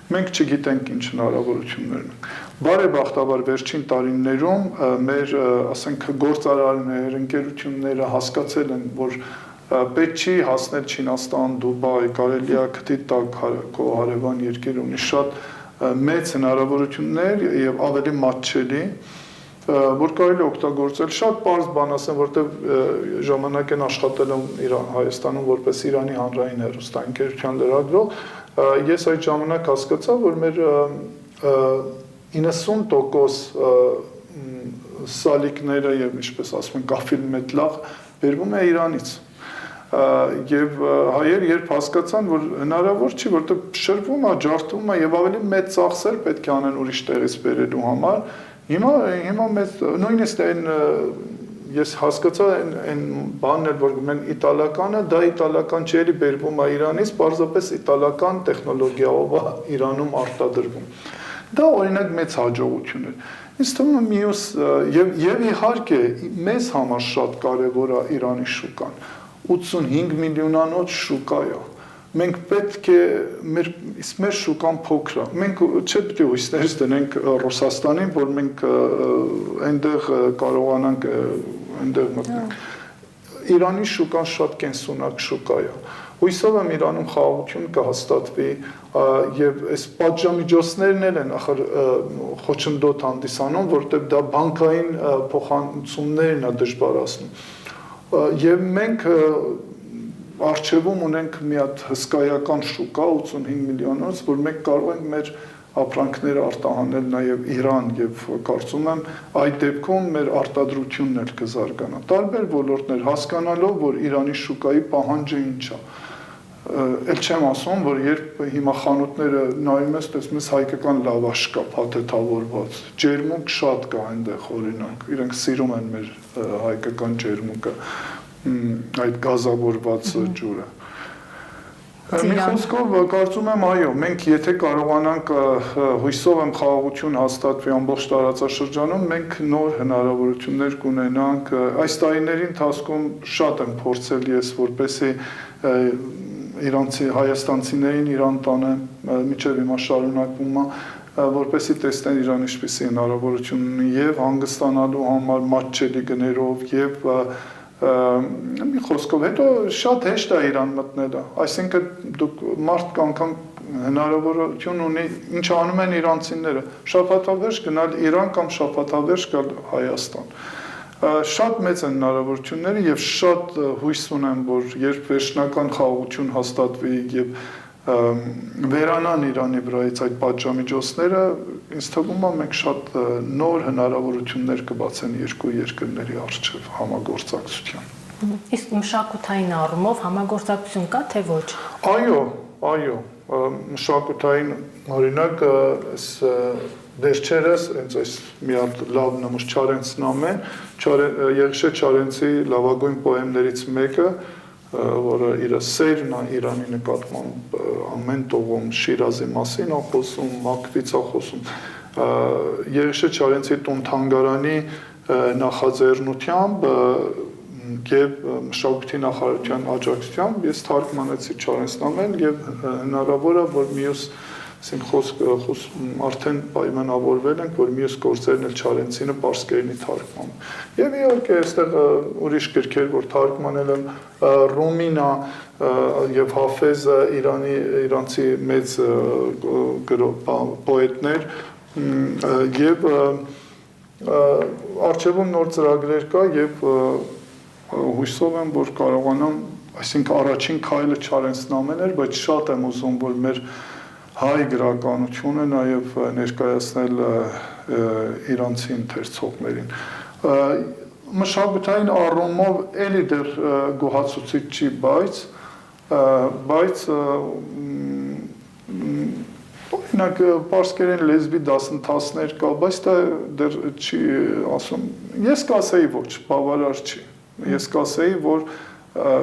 Մենք չգիտենք ինչ հնարավորություններ ունենք։ Բարեբախտաբար վերջին տարիներում մեր, ասենք, գործարարներ, ընկերությունները հասկացել են, որ պետք չի հասնել Չինաստան, Դուբայ, կարելի է քթի տակ քո հարևան երկիր ունի շատ մեծ հնարավորություններ եւ ավելի մատչելի, որ կարելի օգտագործել։ Շատ պարզ բան ասեմ, որտեղ ժամանակ են աշխատել Հայաստանում որպես Իրանի հանրային հեռուստաընկերության լրագրող, ես այդ ժամանակ հասկացա, որ մեր 90% սալիկները եւ ինչպես ասում են կաֆիլ մետլաղ բերվում է Իրանից։ Եվ հայեր երբ հասկացան, որ հնարավոր չի, որտեղ շրվում է, ջարդվում է եւ ավելի մեծ ծախսեր պետք է անեն ուրիշ տեղից բերելու համար, հիմա մեծ նույնիսկ այն ես հասկացա այն բանն էլ որ մեն իտալականը, դա իտալական չէ, էլի բերվում է Իրանից, պարզապես իտալական տեխնոլոգիայով է Իրանում արտադրվում։ Դա օրինակ մեծ հաջողություն է։ Ինձ թվում է մյուս եւ իհարկե մեզ համար շատ կարեւոր է Իրանի շուկան։ 85 միլիոնանոց շուկա է։ Մենք պետք է մեր շուկան փոքր է։ Մենք չէ՞ պետք է հույսներ դնենք Ռուսաստանին, որ մենք այնտեղ կարողանանք այնտեղ մտնենք։ Իրանի շուկան շատ կենսունակ շուկա է։ Հույսով եմ Իրանում խաղաղություն կհաստատվի եւ այս պատժամիջոցներն են ախր խոչընդոտ հանդիսանում, որտեղ դա բանկային փոխանցումներն է դժվարացնում։ Եվ մենք արժևում ունենք մի հատ հսկայական շուկա 85 միլիոնից, որ մենք կարող ենք մեր ապրանքները արտահանել նաև Իրան եւ կարծում եմ այդ դեպքում մեր արտադրությունն էլ կզարգանա։ Տարբեր ոլորտներ հասկանալով, որ Իրանի շուկայի պահանջը ինչ է։ Էլ չեմ ասում, որ երբ հիմա խանութները նայում ես, տեսնում ես հայկական լավաշ կա, փաթեթավորված, ջերմուկ շատ կա այնտեղ օրինակ, իրենք սիրում են մեր հայկական ջերմուկը, այդ գազավորված ջուրը։ Մի խոսքով կարծում եմ այո, մենք եթե կարողանանք հույսով եմ խաղաղություն հաստատվի ամբողջ տարածաշրջանում, մենք նոր հնարավորություններ կունենանք։ Այս տարիների ընթացքում շատ եմ փորձել ես, որպեսզի իրանցի հայաստանցիներին Իրան տանեմ, մինչև հիմա շարունակվում է, որպեսզի տեսնեն Իրան ինչպիսի հնարավորություն ունի եւ հանգստանալու համար մատչելի գներով եւ մի խոսքով հետո շատ հեշտ է Իրան մտնելը, այսինքն դուք մարդիկ անգամ հնարավորություն ունի ինչ անում են իրանցիները շաբաթավերջ գնալ Իրան կամ շաբաթավերջ գալ Հայաստան շատ մեծ են հնարավորությունները եւ շատ հույս ունեմ որ երբ վերջնական խաղաղություն հաստատվի եւ վերանան Իրանի վրայից այդ պատժամիջոցները ինձ թվում է մենք շատ նոր հնարավորություններ կբացեն երկու երկրների առջև համագործակցության Իսկ մշակութային առումով համագործակցություն կա թե ոչ Այո մշակութային օրինակ վերջերս հենց այս մի հատ լավ նմուշ Չարենցն ամեն Եղիշե Չարենցի լավագույն պոեմներից մեկը որը իր սերն է Իրանի նկատմամբ ամեն տողում Շիրազի մասին է խոսում Մաքվից է խոսում Եղիշե Չարենցի տուն-թանգարանի նախաձեռնությամբ եւ մշակույթի նախարարության աջակցությամբ ես թարգմանեցի Չարենցնամեն եւ հնարավոր է որ մյուս արդեն պայմանավորվել ենք որ մյուս գործերն էլ Չարենցինը պարսկերենի թարգմանում եւ իհարկե այստեղ ուրիշ գրքեր որ թարգմանել եմ Ռումինա եւ Հաֆեզը իրանցի մեծ պոետներ եւ արխիվում նոր ծրագրեր կա եւ հույսով եմ որ կարողանամ այսինքն առաջին քայլը Չարենցնամեն էր բայց շատ եմ ուզում որ մեր հայ գրականությունը նաև ներկայացնել իրանցի ընթերցողներին մշակութային առումով էլի դեռ գոհացուցիչ չի բայց օրինակ պարսկերեն լեզվի դասընթացներ կա բայց դա դեռ չի ասում ես կասեի ոչ բավարար չի ես կասեի որ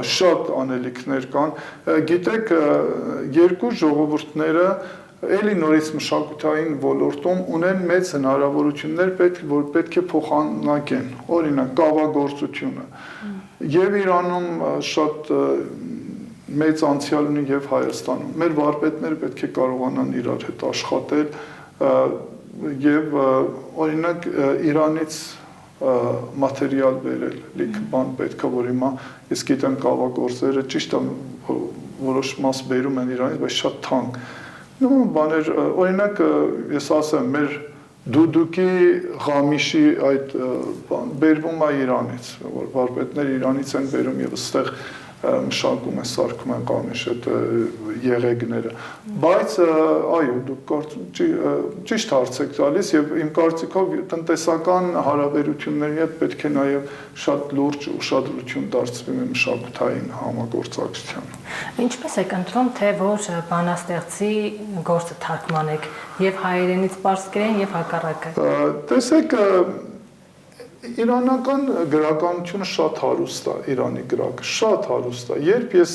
շատ անելիքներ կան գիտեք երկու ժողովուրդները էլի նորից մշակութային ոլորտում ունեն մեծ հնարավորություններ որ պետք է փոխանակեն օրինակ կավագործությունը եւ Իրանում շատ մեծ անցյալ ունի եւ Հայաստանում մեր վարպետները պետք է կարողանան իրար հետ աշխատել եւ օրինակ Իրանից մատերիալ վերել լիք բան պետք է որ հիմա ես գիտեմ կավագործերը ճիշտ է որոշ մաս բերում են Իրանից բայց շատ թանկ նույն բաներ օրինակ ես ասեմ մեր դուդուկի ղամիշի այդ բերվում է Իրանից որ վարպետները Իրանից են բերում եւ այստեղ մշակում են սարքում են ղամիշ այդ եղեգները բայց այո դուք ճիշտ հարց եք տալիս եւ իմ կարծիքով տնտեսական հարաբերությունների հետ պետք է նաեւ շատ լուրջ ուշադրություն դարձվի մշակութային համագործակցությանը Ինչպես եք ընտրում թե որ բանաստեղծի գործը թարգմանեք եւ հայերենից պարսկերեն եւ հակառակը տեսեք Իրանական գրականությունը շատ հարուստ է, Իրանի գրակը շատ հարուստ է։ Երբ ես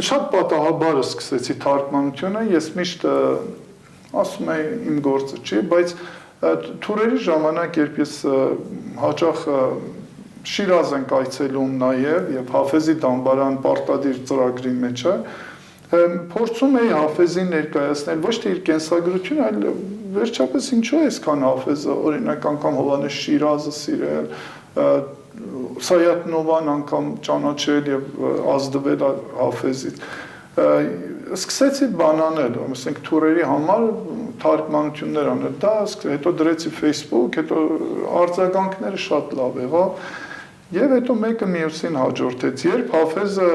շատ պատահաբար սկսեցի թարգմանությունը, ես միշտ ասում եի իմ գործը չի, բայց թուրերի ժամանակ երբ ես հաճախ Շիրազ ենք այցելում նաև եւ Հաֆեզի դամբարան պարտադիր ծրագրի մեջ է, փորձում էի Հաֆեզին ներկայացնել ոչ թե իր կենսագրությունը, այլ վերջապես ինչու է այսքան Հաֆեզը, օրինակ անգամ Հովանես Շիրազը սիրել, Սայաթ Նովան անգամ ճանաչել եւ ազդվել Հաֆեզից։ Սկսեցի բանանել, ասենք թուրերի համար թարգմանություններ անել, դա հետո դրեցի Facebook, հետո արձագանքները շատ լավ եղավ, եւ հետո մեկը մյուսին հաջորդեց, երբ Հաֆեզը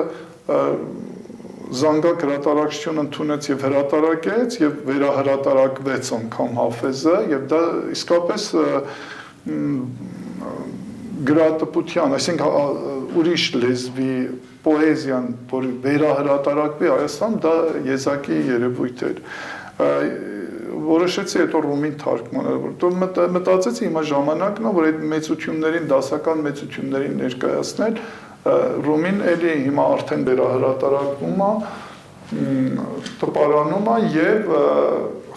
Զանգակ հրատարակչություն ընդունեց եւ հրատարակեց եւ վերահրատարակվեց անգամ Հաֆեզը եւ դա իսկապես գրատպության, այսինքն ուրիշ լեզվի պոեզիան, որ վերահրատարակվի Հայաստան, դա եզակի երևույթ էր։ Որոշեցի հետո ռումին թարգմանել, որ մտածեցի հիմա ժամանակն է, որ այդ մեծություններին, դասական մեծություններին ներկայացնել Ռումին էլի հիմա արդեն վերահրատարակվում է, տպարանում է եւ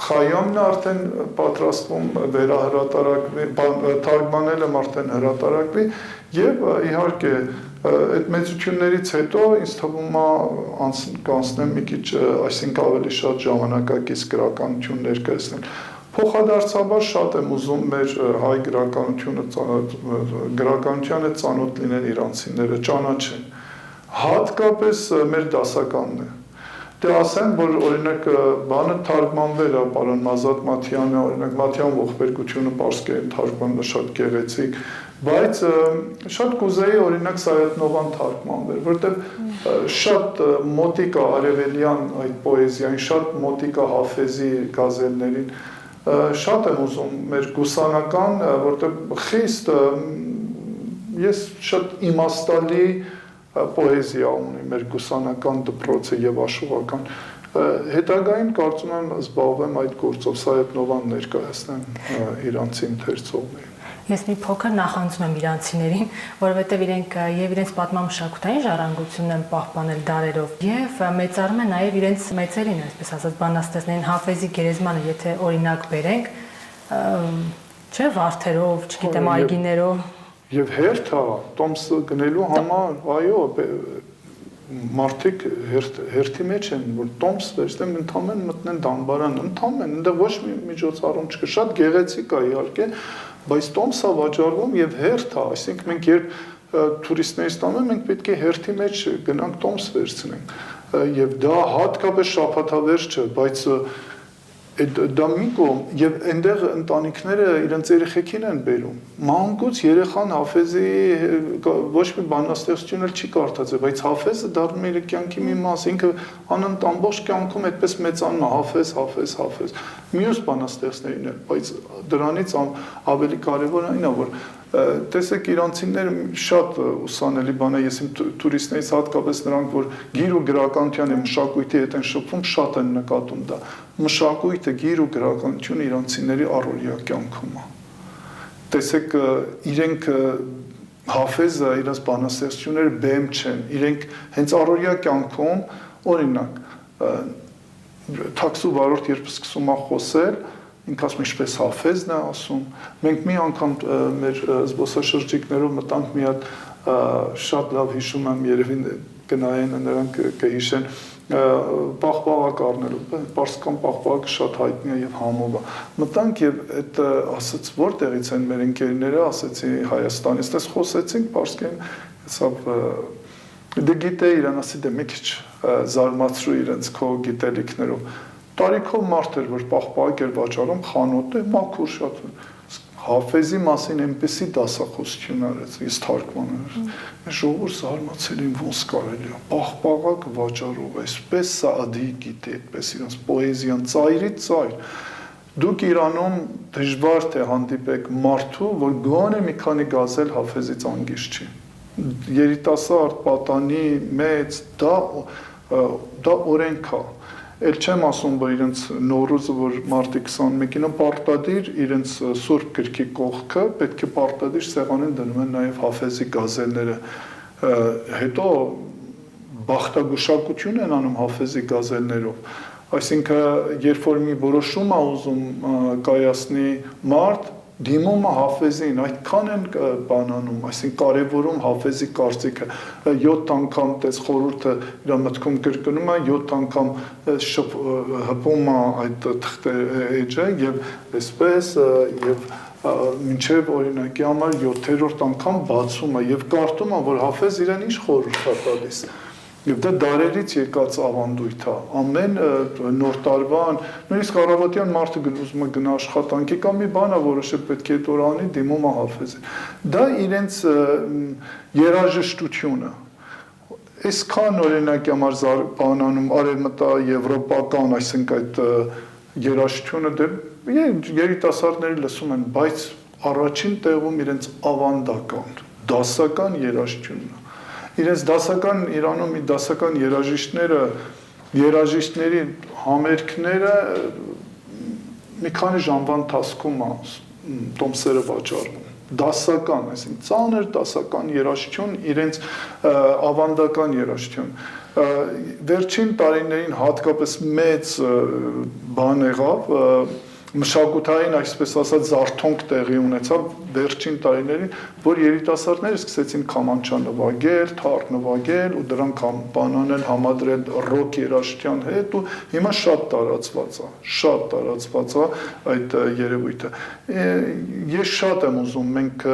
Խայամն արդեն պատրաստվում վերահրատարակվի, թարգմանել եմ արդեն հրատարակվի եւ իհարկե այդ մեծություններից հետո ինձ թվում է կանցնեմ մի քիչ, այսինքն ավելի շատ ժամանակակից գրականություն ներկայացնել։ Փոխադարձաբար շատ եմ ուզում մեր հայ գրականությանը ծանոթ լինեն իրանցիները, ճանաչեն։ Հատկապես մեր դասականն է։ Դե ասեմ, որ օրինակ բանը թարգմանվել է պարոն Մազատ Մաթյանը, օրինակ Մաթյան ողբերգությունը պարսկերեն թարգմանել շատ գեղեցիկ, բայց շատ կուզեի օրինակ Սայաթնովան թարգմանվել, որտեղ շատ մոտիկ է արևելյան այդ պոեզիային, շատ մոտիկ է Հաֆեզի գազելներին, շատ եմ ուզում մեր գուսանական, որտեղ խիստ ես շատ իմաստալի պոեզիա ունի մեր գուսանական դպրոցը եւ աշխուղական հետագային կարծում եմ զբաղվեմ այդ գործով Սայաթնովան ներկայացնեմ իրանցի ընթերցողներին Ես մի փոքր նախանձում եմ իրանցիներին, որովհետև իրենք եւ իրենց պատմամշակութային ժառանգությունն են պահպանել դարերով եւ մեծարում են նաեւ իրենց մեծերին, այսպես ասած, բանաստեղծներին Հաֆեզի գերեզմանը, եթե օրինակ բերենք, չէ, վարդերով, չգիտեմ, այգիներով եւ հերթ է, տոմսը գնելու համար, այո, մարդիկ հերթի մեջ են, որ տոմս վերցնեն, ընդամեն մտնեն դամբարան, ընդամեն, այնտեղ ոչ մի միջոցառում չկա, շատ գեղեցիկ է իհարկե, բայց տոմսը վաճառվում եւ հերթ է, այսինքն մենք երբ տուրիստներից տանում մենք պետք է հերթի մեջ գնանք տոմս վերցնենք եւ դա հատկապես շաբաթավերջ չէ, բայց դա մի կողմ եւ այնտեղ ընտանիքները իրենց երեխեքին են բերում մանկուց երեխան Հաֆեզի ոչ մի բանաստեղծություն էլ չի կարդացել բայց Հաֆեզը դառնում է իր կյանքի մի մաս ինքը անընդհատ ամբողջ կյանքում այդպես մեծանում է Հաֆեզ մյուս բանաստեղծներին էլ բայց դրանից ավելի կարևորը այն է որ տեսեք իրանցիները շատ ուսանելի բան է ես իմ տուրիստներից հատկապես նրանք որ գիր ու գրականության եւ մշակույթի հետ են շփվում շատ են նկատում դա մշակույթը գիր ու գրականությունը իրանցիների առօրյա կյանքում է տեսեք իրենք Հաֆեզը իրենց բանաստեղծությունները բեմ չեն իրենք հենց առօրյա կյանքում օրինակ թաքսու վարորդ երբ սկսում է խոսել ինքը ասում ինչպես Հաֆեզն է ասում մենք մի անգամ մեր զբոսաշրջիկներով մտանք մի հատ շատ լավ հիշում եմ երևի գնային նրանք կհիշեն պաղպաղակ առնելու պարսկական պաղպաղակը շատ հայտնի է եւ համով է մտանք եւ այդ ասաց որտեղից են մեր ընկերները ասեցի Հայաստանից դες խոսեցինք պարսկեն հեսավ դե գիտե իրան ասի դե մի քիչ զարմացրու իրենց քո գիտելիքներով տարիքով մարդ էր որ պաղպաղակ էր վաճառում խանութ է մաքուր շատ Հաֆեզի մասին այնպեսի դասախոսություն արեց ես թարգմանել եմ ժողովուրդ զարմացել են ոնց կարելի է պաղպաղակ վաճառով այսպես Սաադի գիտի այդպես իրենց պոեզիան ծայրից ծայր դուք Իրանում դժվար թե հանդիպեք մարդու որ գոնե մի քանի գազել Հաֆեզից անգիշ չի երիտասարդ պատանի մեծ դա օրենք է Էլ չեմ ասում, որ իրենց նորուզը, որ մարտի 21-ինը պարտադիր իրենց սուրբ գրքի կողքը, պետք է պարտադիր սեղանին դնում են նաև Հաֆեզի գազելները, հետո բախտագուշակություն են անում Հաֆեզի գազելներով, այսինքն երբ որ մի որոշում է ուզում կայացնի մարդ, դիմում է Հաֆեզին, այդքան են բանանում, այսինքն կարևորում Հաֆեզի կարծիքը 7 անգամ տես խորհուրդը իր մտքում կրկնում է 7 անգամ հպում է այդ էջը եւ այսպես եւ մինչեւ օրինակի համար 7-րդ անգամ բացում է եւ կարդում է որ Հաֆեզ իրեն ինչ խորհուրդ է տալիս Եվ դա դարերից եկած ավանդույթ է, ամեն նոր տարվան, նույնիսկ առավոտյան մարդը ուզում է գնա աշխատանքի կամ մի բան է որոշը պետք է այդ օր անի, դիմում է Հաֆեզին։ Դա իրենց երաժշտությունը։ Այսքան օրինակի համար բանանում արևմտաեվրոպական, այսինքն այդ երաժշտությունը երիտասարդները լսում են, բայց առաջին տեղում իրենց ավանդական, դասական երաժշտությունն է։ Իրենց դասական Իրանում մի դասական երաժիշտների համերգները մի քանի ժամվա ընթացքում տոմսերը վաճառվում դասական, այսինքն ծանր դասական երաժշտություն, իրենց ավանդական երաժշտություն վերջին տարիներին հատկապես մեծ բան եղավ մշակութային, այսպես ասած, զարթոնք տեղի ունեցավ վերջին տարիներին, որ երիտասարդները սկսեցին քամանչա նվագել, թառ նվագել ու դրանք բանանել համադրել ռոք երաժշտության հետ ու հիմա շատ տարածված է այդ երևույթը։ Ես շատ եմ ուզում մենք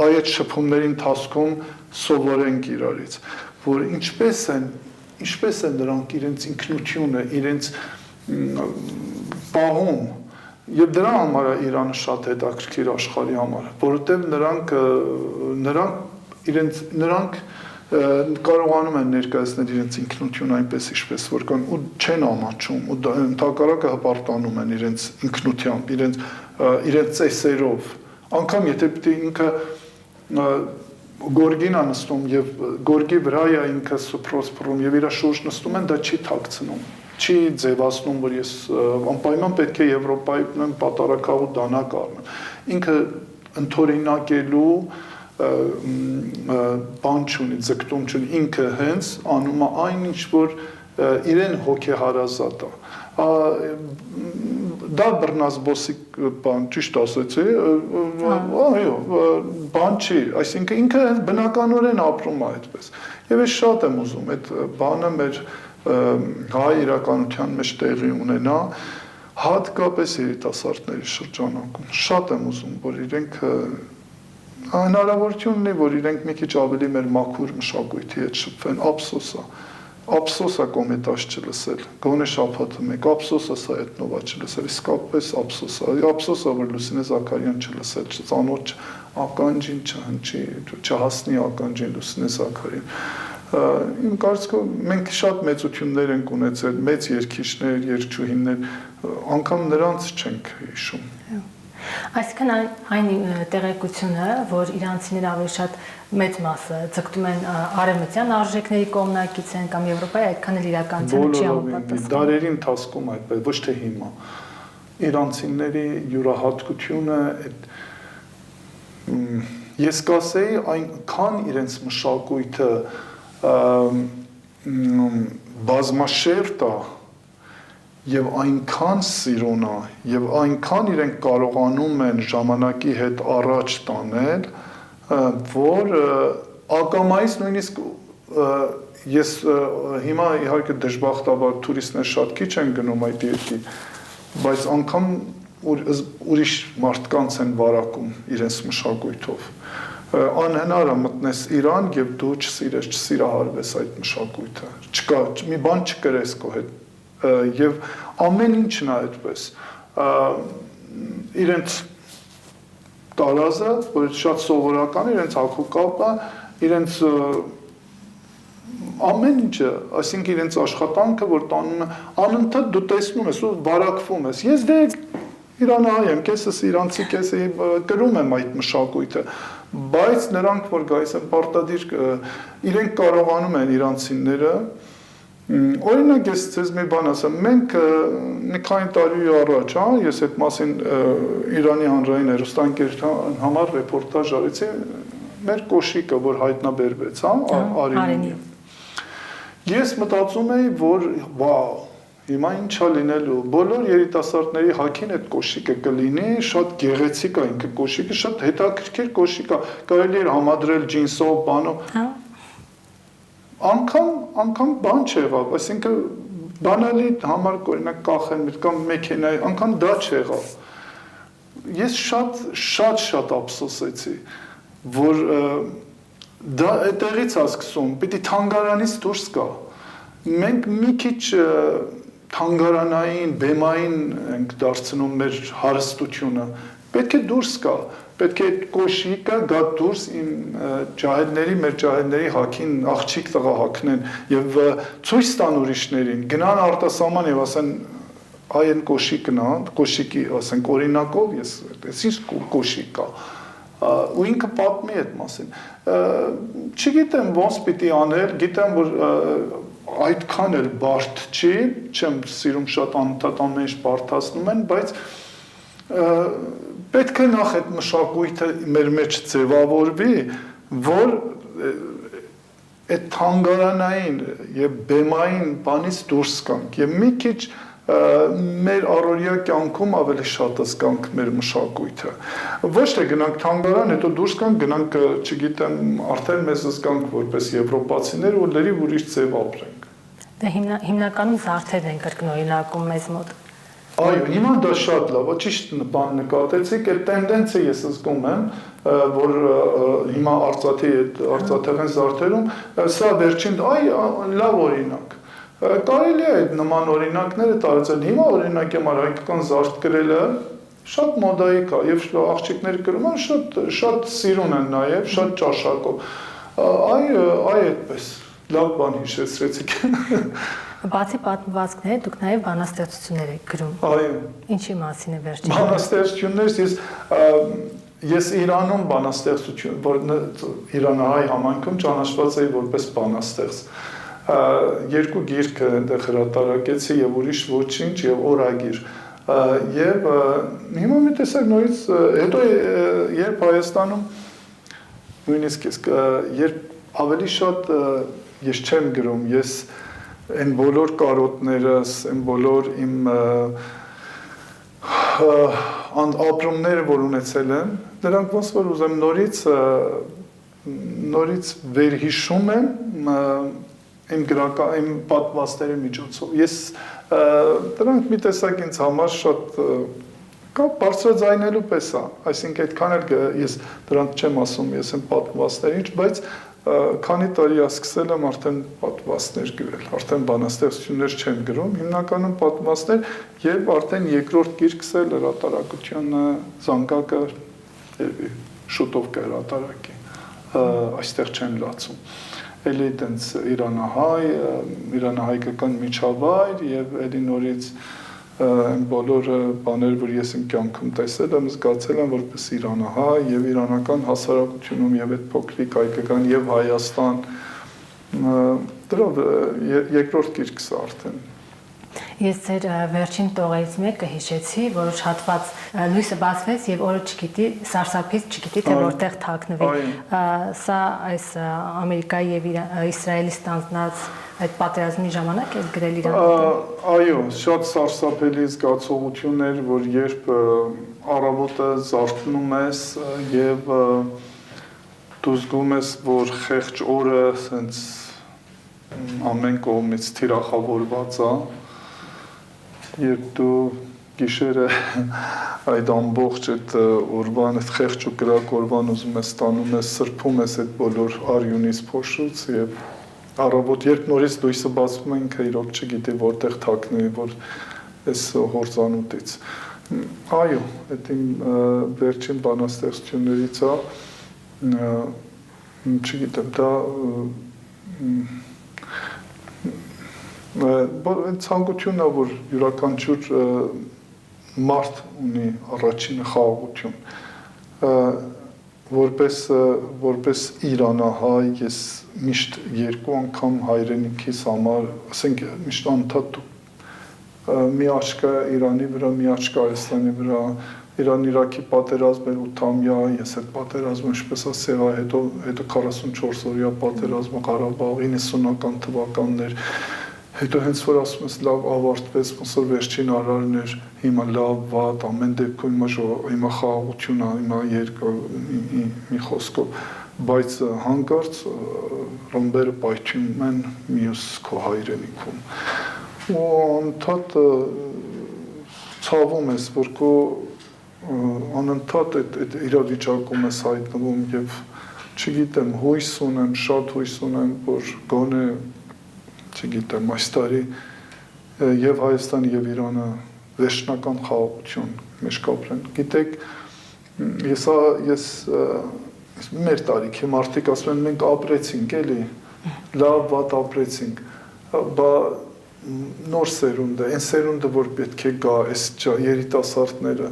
այդ շփումների ընթացքում սովորենք իրարից, որ ինչպես են ինչպես են նրանք իրենց ինքնությունը, իրենց պահում, եւ դրա համար է Իրանը շատ հետաքրքիր աշխարհի համար, որովհետեւ նրանք կարողանում են ներկայացնել իրենց ինքնությունը այնպես ինչպես որ կան ու չեն ամաչում ու ընդհակառակը հպարտանում են իրենց ինքնությամբ, իրենց ծեսերով, անգամ եթե պիտի ինքը գորգին է նստում եւ գորգի վրա է ինքը սփռոցփռում եւ իր շուրջ նստում են, դա չի թաքցնում, չի ձևացնում, որ ես անպայման պետք է Եվրոպայում պատարակաղու դանակ առնեմ, ինքը ընդօրինակելու բան չունի, ձգտում չունի, ինքը հենց անում է այն ինչ որ իրեն հոգեհարազատ է, դա բռնազբոսիկ բան ճիշտ ասեցի, այո, բան չի, այսինքն ինքը բնականորեն ապրում է այդպես։ Եվ ես շատ եմ ուզում այդ բանը մեր հայ իրականության մեջ տեղի ունենա, հատկապես երիտասարդների շրջանակում։ Շատ եմ ուզում, որ իրենք հնարավորություն ունի, որ իրենք մի քիչ ավելի մեր մաքուր մշակույթի հետ շփվեն, ափսոս է կոմետաշ չլսել, գոնե շաբաթը մեկ, ափսոս է սա էթնովա չլսել, իսկապես ափսոս է, որ Լուսինե Զաքարյան չլսել, ծանոթ ականջին չհնչի, չհասնի ականջին Լուսինե Զաքարյան։ Իմ կարծիքով մենք շատ մեծություններ ենք ունեցել, մեծ երգիչներ, երգչուհիներ, անգամ նրանց չենք հիշում։ Այսինքն այն տեղեկությունը, որ իրանցիները ավելի շատ մեծ մասը ձգտում են արևմտյան արժեքների կողմնակից են կամ Եվրոպայի այդքան էլ իրականությանը չի համապատասխանում։ Դարերի ընթացքում այդպես, ոչ թե հիմա։ Իրանցիների յուրահատկությունը ես կասեի այնքան իրենց մշակույթը բազմաշերտ է եւ այնքան սիրուն է եւ այնքան իրենք կարողանում են ժամանակի հետ առաջ տանել, որ ակամայից նույնիսկ ես հիմա իհարկե դժբախտաբար տուրիստներ շատ քիչ են գնում այդ երկիր, բայց անգամ ուրիշ մարդկանց են վարակում իրենց մշակույթով։ Անհնար է մտնես Իրան եւ դու չսիրահարվես այդ մշակույթը։ Չկա, մի բան չկրես քո հետ եւ ամեն ինչն է այդպես իրենց տարազը, որ շատ սովորական իրենց հագուկապը, իրենց ամեն ինչը, այսինքն իրենց աշխատանքը, որ տանում է, անընդհատ դու տեսնում ես ու վարակվում ես։ Ես դե իրանահայ եմ, կեսս իրանցի, կեսը կրում եմ այդ մշակույթը, բայց նրանք, որ գայիս են պարտադիր, իրենք կարողանում են իրանցիները Օրինակ ես ձեզ մի բան ասեմ, մենք մի քանի տարի առաջ, ես այդ մասին Իրանի հանրային հեռուստաընկերության համար ռեպորտաժ արեցի, մեր կոշիկը, որ հայտնաբերվեց, Արենի։ Ես մտածում էի, որ վաու, հիմա ինչա լինելու, բոլոր երիտասարդների հագին այդ կոշիկը կլինի, շատ գեղեցիկ է ինքը կոշիկը, շատ հետաքրքիր կոշիկ է, կարելի էր համադրել ջինսով, բանով։ Անգամ բան չեղավ, այսինքն բանալի համար օրինակ կախեն կամ մեքենայի, անգամ դա չեղավ։ Ես շատ ափսոսեցի, որ դա այդտեղից է սկսում, պիտի թանգարանից դուրս գա։ Մենք մի քիչ թանգարանային, բեմային ենք դարձնում մեր հարստությունը, պետք է դուրս գա, պետք է այդ կոշիկը գա դուրս մեր ջահելների հագին աղջիկ տղա հագնեն եւ ցույց տան ուրիշներին, գնան արտասահման եւ ասեն այն կոշիկն է, կոշիկի ասենք օրինակով ես այսինչ կոշիկ կա ու ինքը պատմի այդ մասին։ Չգիտեմ ոնց պիտի անել, գիտեմ որ այդքան էլ բարդ չի, չեմ սիրում շատ անընդհատ ամեն ինչ բարդացնում են, բայց պետք է նախ այդ մշակույթը մեր մեջ ձևավորվի, որ այդ թանգարանային եւ բեմային բանից դուրս գանք եւ մի քիչ մեր առօրյա կյանքում ավելի շատ զգանք մեր մշակույթը։ Ոչ թե գնանք թանգարան, հետո դուրս գանք, չգիտեմ, արդեն մեզ զգանք որպես եվրոպացիներ ու լրիվ ուրիշ ձև ապրենք։ Դե հիմնականում զարդեր են կրկնօրինակում մեզ մոտ։ Այո, հիմա դա շատ լավ է, ճիշտ բան նկատեցիք, այդ տենդենսը ես զգում եմ, որ հիմա արծաթեղեն զարդերում, սա վերջին, լավ օրինակ։ Կարելի է այդ նման օրինակները տարածել։ Հիմա օրինակ եմ հայկական զարդ գրելը շատ մոդայիկ է եւ աղջիկները գրում են շատ սիրուն են նաեւ, շատ ճաշակով։ Այդպես լավ բան հիշեցրեցիք։ Բացի պատմվածքներ, դուք նաև բանաստեղծություններ եք գրում։ Այո։ Ինչի մասին է վերջին։ Բանաստեղծություններ ես Իրանում բանաստեղծություն, որ Իրանահայ համայնքում ճանաչված էի որպես բանաստեղծ։ Երկու գիրք այնտեղ հրատարակեցի եւ ուրիշ ոչինչ եւ օրագիր։ Եվ հիմա մի տեսակ նորից հետո երբ Հայաստանում նույնիսկ երբ ավելի շատ ես չեմ գրում, ես այն բոլոր կարոտներս, այն բոլոր իմ ապրումները, որ ունեցել եմ, դրանք ոնց որ ուզեմ նորից վերհիշում եմ իմ պատմվածքների միջոցով։ Ես դրանք մի տեսակ ինձ համար շատ կա բարձրաձայնելու պես է, այսինքն այդքան էլ ես դրանք չեմ ասում, ես եմ պատմվածքներ, բայց քանի տարի է սկսել եմ արդեն պատմվածքներ գրել, արդեն բանաստեղծություններ չեմ գրում, հիմնականում պատմվածքներ եւ արդեն երկրորդ գիրքս էլ հրատարակությունը զանգակը շուտով կհրատարակի, այստեղ չեմ լացում։ Էլի այդպես իրանահայկական միջավայր եւ էլի նորից այն բոլոր բաներ, որ ես իմ կյանքում տեսել եմ, զգացել եմ որպես իրանահայ եւ իրանական հասարակությունում եւ այդ փոքրիկ հայկական եւ Հայաստան դրա երկրորդ գիրքս արդեն։ Ես ձեր վերջին տողերից մեկը հիշեցի, որ հատված լույսը բացվեց եւ օրը չգիտի, սարսափից չգիտի թե որտեղ թաքնվի։ Սա այս Ամերիկայի եւ Իսրայելի ստանձնած այդ պատերազմի ժամանակ է գրել իրան։ Այո, շատ սարսափելի զգացողություն էր, որ երբ առավոտը զարթնում ես եւ դու զգում ես, որ խեղճ օրը սենց ամեն կողմից թիրախավորված է, երբ դու գիշերը այդ ամբողջ այդ օրվան, այդ խեղճ ու կրակ օրվան ուզում ես ստանում ես, սրբում ես այդ բոլոր արյունից փոշուց եւ առավոտ երբ նորից լույսը բացվում է ինքը իրոք չգիտի որտեղ թաքնվի, որ այս հորձանուտից։ Այո, այդ իմ վերջին բանաստեղծություններից է, չգիտեմ, դա ցանկությունն է, որ յուրաքանչյուր մարդ ունի առաջին խաղաղություն, որպես իրանահայ ես միշտ երկու անգամ հայրենիքիս համար, ասենք միշտ անդադու մի աչքը Իրանի վրա, մի աչքը Հայաստանի վրա, Իրան-Իրաքի պատերազմը 8-ամյա, ես այդ պատերազմը ինչպես ասել, հետո 44 օրյա պատերազմը Ղարաբաղ 90-ական թվականներ, հետո հենց որ ասում ես լավ ավարտվեց, ոնց որ վերջին արարն էր, հիմա լավ, վատ, ամեն դեպքում հիմա խաղաղություն է, հիմա մի խոսքով, բայց հանկարծ ռումբերը պայթում են մյուս քո հայրենիքում։ Ու անընդհատ ցավում ես, որ քո անընդհատ այդ իրավիճակում ես հայտնվում եւ չգիտեմ, հույս ունեմ, շատ հույս ունեմ, որ գոնե չգիտեմ, այս տարի եւ Հայաստանը եւ Իրանը վերջնական խաղաղություն մեջ կապրեն։ Գիտեք, ես մեր տարիքի մարդիկ ասում են մենք ապրեցինք, էլի, լավ վատ ապրեցինք, բա նոր սերունդը, այն սերունդը, որ պետք է գա, այս երիտասարդները,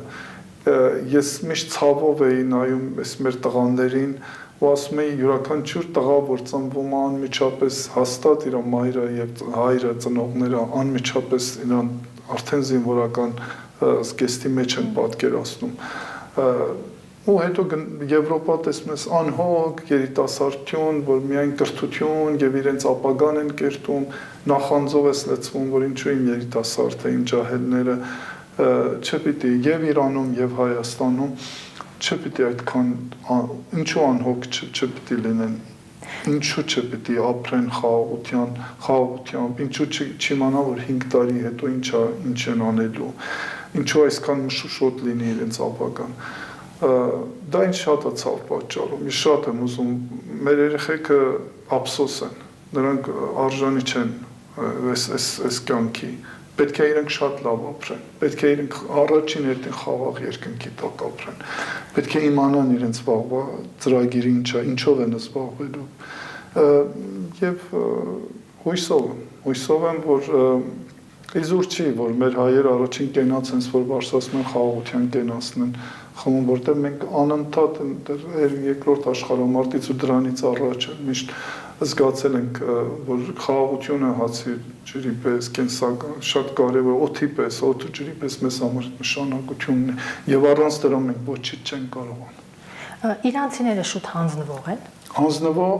ես միշտ ցավով էի նայում այս մեր տղաներին ու ասում էի յուրաքանչյուր տղա, որ ծնվում է անմիջապես հաստատ իր մայրը եւ հայրը ծնողները անմիջապես իրան արդեն զինվորական զգեստի մեջ են պատկերացնում։ Ու հետո Եվրոպա տեսնում ես անհոգ երիտասարդություն, որ միայն կրթություն եւ իրենց ապագան են կերտում, նախանձով ես լցվում, որ ինչու իմ երիտասարդը, իմ ջահելները չպիտի եւ Իրանում եւ Հայաստանում չպիտի այդքան ինչու անհոգ չպիտի լինեն, ինչու չպիտի ապրեն խաղաղությամբ, ինչու չիմանա, որ 5 տարի հետո ինչ են անելու։ ինչու այսքան մշուշոտ լինի իրենց ապագան։ Դա ինձ շատ է ցավ պատճառում։ Ես շատ եմ ուզում, մեր երեխեքը ափսոս են, նրանք արժանի չեն այս կյանքի։ Պետք է իրենք շատ լավ ապրեն, պետք է իրենք առաջին հերթին խաղաղ երկնքի տակ ապրեն, պետք է իմանան իրենց վաղվա ծրագիրը ինչ է, ինչով են զբաղվելու։ Եվ հույսով եմ, որ իզուր չի, որ մեր հայերը առաջին կենաց են, որ բարձրացնում են խաղաղության կենացն են խմում, որտեղ մենք անընդհատ երկրորդ աշխարհամարտից ու դրանից առաջ միշտ զգացել ենք, որ խաղաղությունը հացի ջրի պես, կենսական, շատ կարևոր, օդի պես, օդու ջրի պես մեզ համար նշանակությունն է, եւ առանց դրա մենք ոչինչ չենք կարող անել։ Իրանցիները շուտ հանձնվող են։ Հանձնվող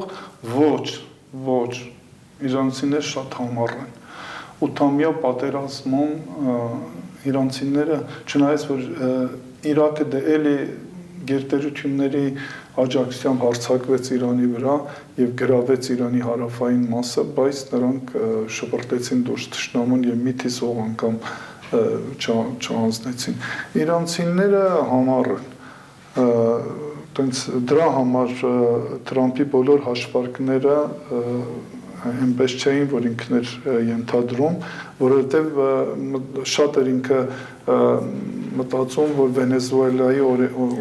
ոչ, իրանցիները շատ համառ են։ 8-ամյա պատերազմում իրանցիները, չնայած որ Իրաքը դե էլի գերտերությունների աջակցությամբ հարձակվեց Իրանի վրա եւ գրավեց Իրանի հարավային մասը, բայց նրանք շպրտեցին դուրս թշնամուն եւ մի թիզող անգամ չանձնեցին։ Իրանցիները համառ են։ Դրա համար Թրամփի բոլոր հաշվարկները այնպես չէին, որ ինքն էր ենթադրում, որովհետև շատ էր ինքը մտածում, որ Վենեսուելայի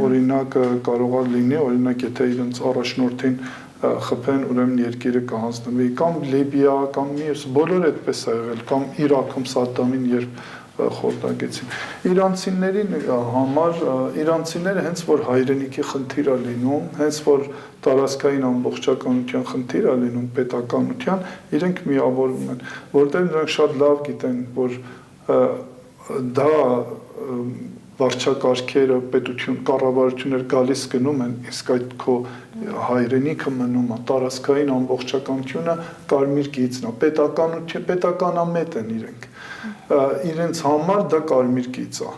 օրինակը կարող է լինի, օրինակ եթե իրենց առաջնորդին խփեն, ուրեմն երկիրը կհանձնվի, կամ Լիբիա, կամ մյուս, բոլորը այդպես է եղել, կամ Իրաքում Սադամին երբ խորտակեցին։ Իրանցիների համար, իրանցիները հենց որ հայրենիքի խնդիր է լինում, հենց որ տարածքային ամբողջականության խնդիր է լինում, պետականության, իրենք միավորվում են, որտեղ նրանք շատ լավ գիտեն, որ դա վարչակարգերը, պետություն, կառավարություններ գալիս գնում են, իսկ այդ քո հայրենիքը մնում է, տարածքային ամբողջականությունը կարմիր գիծն է, պետականամետ են իրենք, իրենց համար դա կարմիր գիծ է,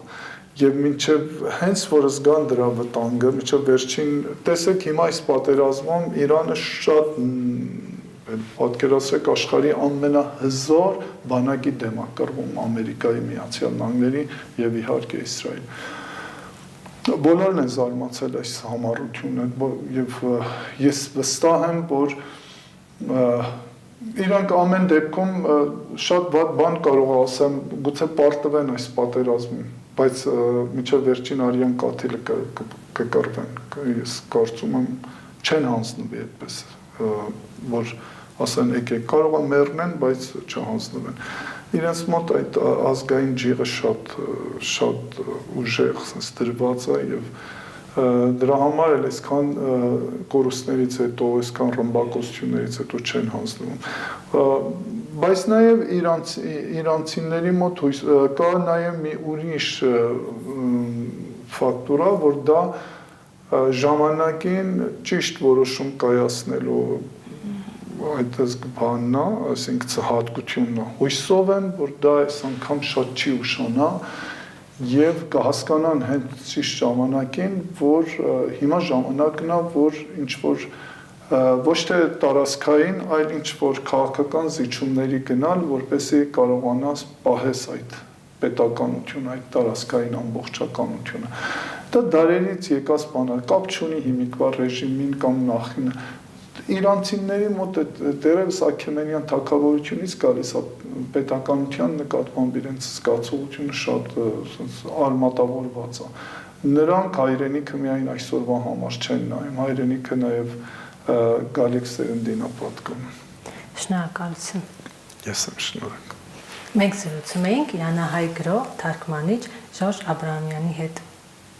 եւ մինչեւ հենց որ զգան դրա վտանգը, մինչեւ վերջին, տեսեք հիմա այս պատերազմում Իրանը շատ պատկերացրեք աշխարհի ամենահզոր բանակի դեմ է կռվում Ամերիկայի Միացյալ Նահանգների եւ իհարկե Իսրայել։ Բոլորն են զարմացել այս համառությունը եւ ես վստահ եմ, որ իրանք ամեն դեպքում շատ վատ բան կարող ասեմ, գուցե պարտվեն այս պատերազմին, բայց մինչև վերջին արյան կաթիլը կկռվեն։ Ես կարծում եմ չեն հանձնվի այդպես, որ ասեն եկեք, կարող է մեռնեն, բայց չհանձնվեն։ Իրենց մոտ այդ ազգային ջիղը շատ ուժեղ դրված է եւ դրա համար էլ այսքան կորուստներից հետո, այսքան ռմբակոծություններից հետո չեն հանձնվում։ Բայց նաեւ իրանցիների մոտ կա նաեւ մի ուրիշ ֆակտորա, որ դա ժամանակին ճիշտ որոշում կայացնելու այդ բանն է, այսինքն հատկությունն է։ Հույսով եմ, որ դա այս անգամ շատ չի ուշանա եւ կհասկանան հենց ճիշտ ժամանակին, որ հիմա ժամանակն է, որ ինչ որ ոչ թե տարածքային, այլ ինչ որ քաղաքական զիջումների գնալ, որպեսզի կարողանաս պահես այդ պետականությունը, այդ տարածքային ամբողջականությունը։ Դա դարերից եկած բան է, կապ չունի հիմիկվա ռեժիմին կամ նախին։ Իրանցիների մոտ դերևս Աքեմենյան թագավորությունից գալիս է պետականության նկատմամբ իրենց զգացողությունը շատ արմատավորված է։ Նրանք հայրենիքը միայն այսօրվա համար չեն նայում, հայրենիքը նաև գալիք սերնդին է պատկանում։ Շնորհակալություն։ Ես եմ շնորհակալ։ Մենք զրուցում էինք իրանահայ գրող, թարգմանիչ Ժորժ Աբրահամյանի հետ։